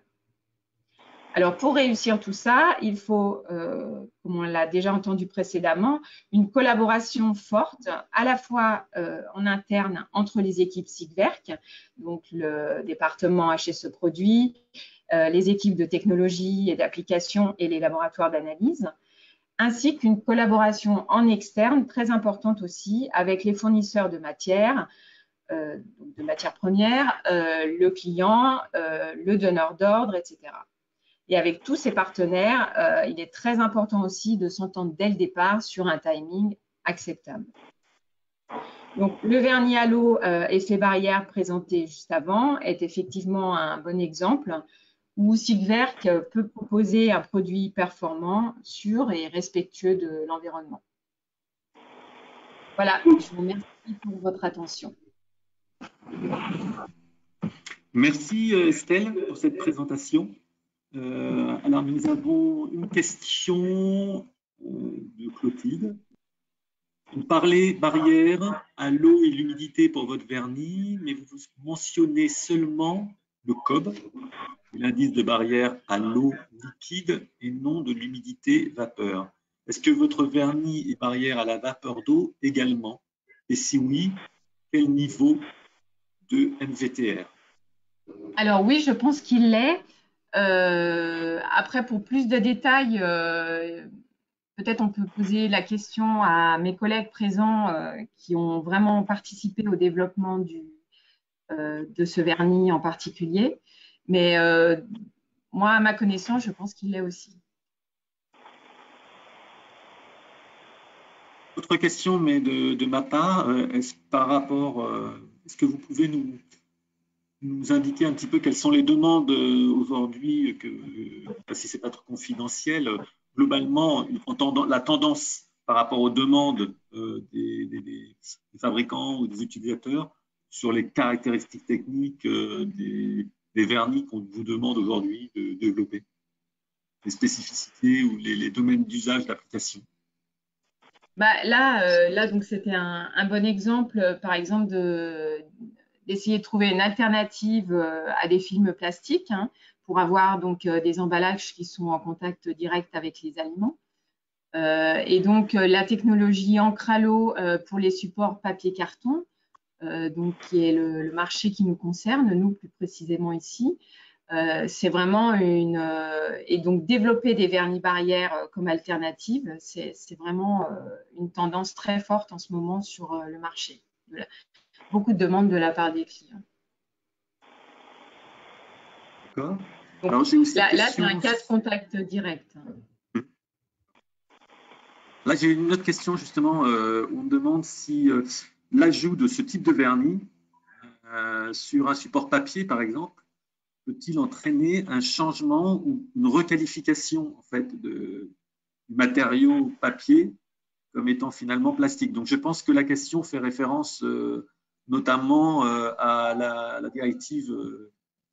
Alors, pour réussir tout ça, il faut, comme on l'a déjà entendu précédemment, une collaboration forte, à la fois en interne entre les équipes Sigwerk, donc le département HSE Produits, les équipes de technologie et d'application et les laboratoires d'analyse, ainsi qu'une collaboration en externe très importante aussi avec les fournisseurs de matières premières, le client, le donneur d'ordre, etc. Et avec tous ces partenaires, il est très important aussi de s'entendre dès le départ sur un timing acceptable. Donc, le vernis à l'eau effet barrière présenté juste avant est effectivement un bon exemple où Sigwerk peut proposer un produit performant, sûr et respectueux de l'environnement. Voilà, je vous remercie pour votre attention. Merci Estelle pour cette présentation. Alors, nous avons une question de Clotilde. Vous parlez barrière à l'eau et l'humidité pour votre vernis, mais vous mentionnez seulement le COB, l'indice de barrière à l'eau liquide et non de l'humidité vapeur. Est-ce que votre vernis est barrière à la vapeur d'eau également? Et si oui, quel niveau de MVTR? Alors oui, je pense qu'il l'est. Après, pour plus de détails, peut-être on peut poser la question à mes collègues présents qui ont vraiment participé au développement de ce vernis en particulier. Mais moi, à ma connaissance, je pense qu'il l'est aussi. Autre question, mais de ma part, est-ce que vous pouvez nous indiquer un petit peu quelles sont les demandes aujourd'hui, si ce n'est pas trop confidentiel, globalement, la tendance par rapport aux demandes des fabricants ou des utilisateurs sur les caractéristiques techniques des vernis qu'on vous demande aujourd'hui de développer, les spécificités ou les domaines d'usage d'application? Bah, là donc c'était un bon exemple, par exemple, d'essayer de trouver une alternative à des films plastiques pour avoir donc des emballages qui sont en contact direct avec les aliments. Et donc la technologie encre à l'eau pour les supports papier-carton, donc qui est le marché qui nous concerne, nous plus précisément ici. C'est vraiment et donc développer des vernis barrières comme alternative, c'est vraiment une tendance très forte en ce moment sur le marché. Beaucoup de demandes de la part des clients. D'accord. Là, c'est un cas de contact direct. Là, j'ai une autre question justement. On me demande si l'ajout de ce type de vernis sur un support papier, par exemple, peut-il entraîner un changement ou une requalification en fait du matériau papier comme étant finalement plastique? Donc, je pense que la question fait référence notamment à la directive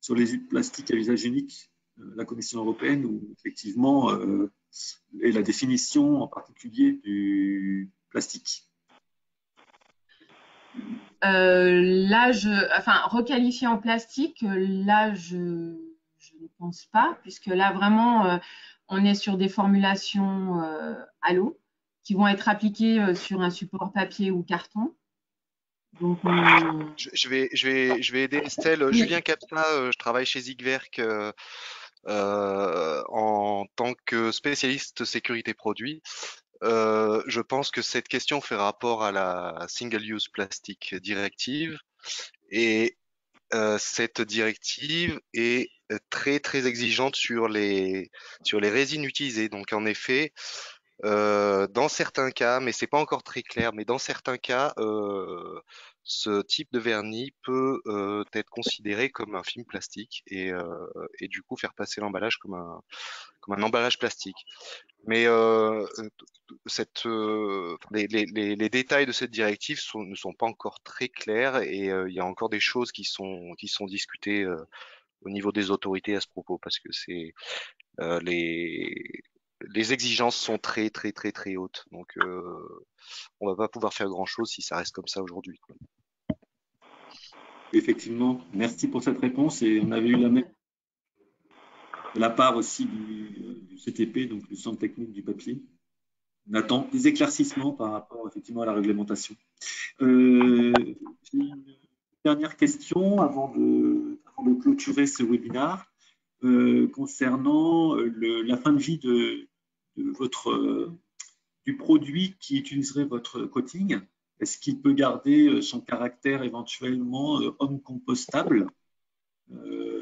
sur les plastiques à usage unique de la Commission européenne, où effectivement, et la définition en particulier du plastique. Requalifier en plastique, là, je ne pense pas, puisque là, vraiment, on est sur des formulations à l'eau qui vont être appliqués sur un support papier ou carton. Donc, je vais aider Estelle. Oui. Julien Capta, je travaille chez Zigwerk en tant que spécialiste sécurité produit. Je pense que cette question fait rapport à la Single Use Plastic Directive et cette directive est très très exigeante sur les résines utilisées. Donc en effet, dans certains cas, mais c'est pas encore très clair, mais dans certains cas, ce type de vernis peut être considéré comme un film plastique et du coup faire passer l'emballage comme un emballage plastique. Mais les détails de cette directive ne sont pas encore très clairs et il y a encore des choses qui sont discutées au niveau des autorités à ce propos parce que les exigences sont très très très très hautes. Donc on va pas pouvoir faire grand chose si ça reste comme ça aujourd'hui. Effectivement, merci pour cette réponse. Et on avait eu la même de la part aussi du CTP, donc du Centre technique du papier. On attend des éclaircissements par rapport effectivement à la réglementation. J'ai une dernière question avant de clôturer ce webinaire concernant la fin de vie du produit qui utiliserait votre coating. Est-ce qu'il peut garder son caractère éventuellement homme compostable?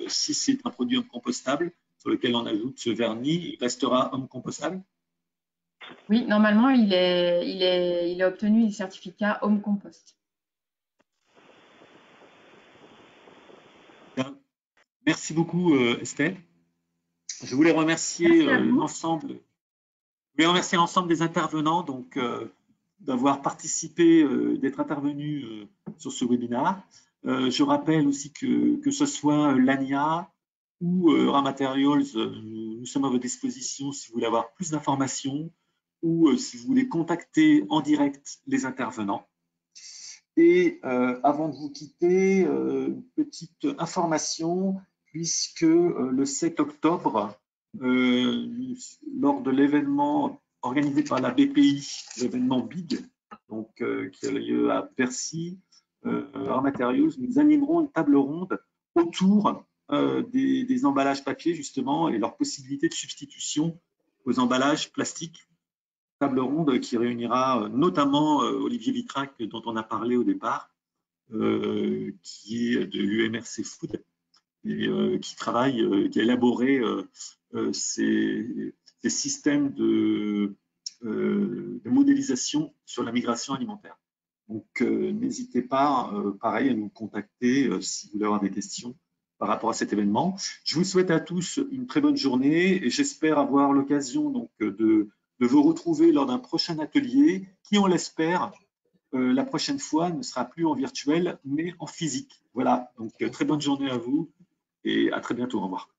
Si c'est un produit homme compostable sur lequel on ajoute ce vernis, il restera homme compostable? Oui, normalement, il a obtenu le certificat Home Compost. Bien. Merci beaucoup, Estelle. Je voulais remercier l'ensemble des intervenants donc, d'avoir participé, d'être intervenus sur ce webinaire. Je rappelle aussi que ce soit l'ANIA ou Ramaterials, nous sommes à votre disposition si vous voulez avoir plus d'informations ou si vous voulez contacter en direct les intervenants. Et avant de vous quitter, une petite information, puisque le 7 octobre, lors de l'événement organisé par la BPI, l'événement BIG, donc, qui a lieu à Bercy, Ramaterials, nous animerons une table ronde autour des emballages papier, justement, et leurs possibilités de substitution aux emballages plastiques. Table ronde qui réunira notamment Olivier Vitrac, dont on a parlé au départ, qui est de l'UMRC Food, et qui travaille, qui a élaboré ces systèmes de modélisation sur la migration alimentaire. Donc, n'hésitez pas, pareil, à nous contacter si vous voulez avoir des questions par rapport à cet événement. Je vous souhaite à tous une très bonne journée et j'espère avoir l'occasion donc de vous retrouver lors d'un prochain atelier qui, on l'espère, la prochaine fois ne sera plus en virtuel, mais en physique. Voilà, donc très bonne journée à vous et à très bientôt. Au revoir.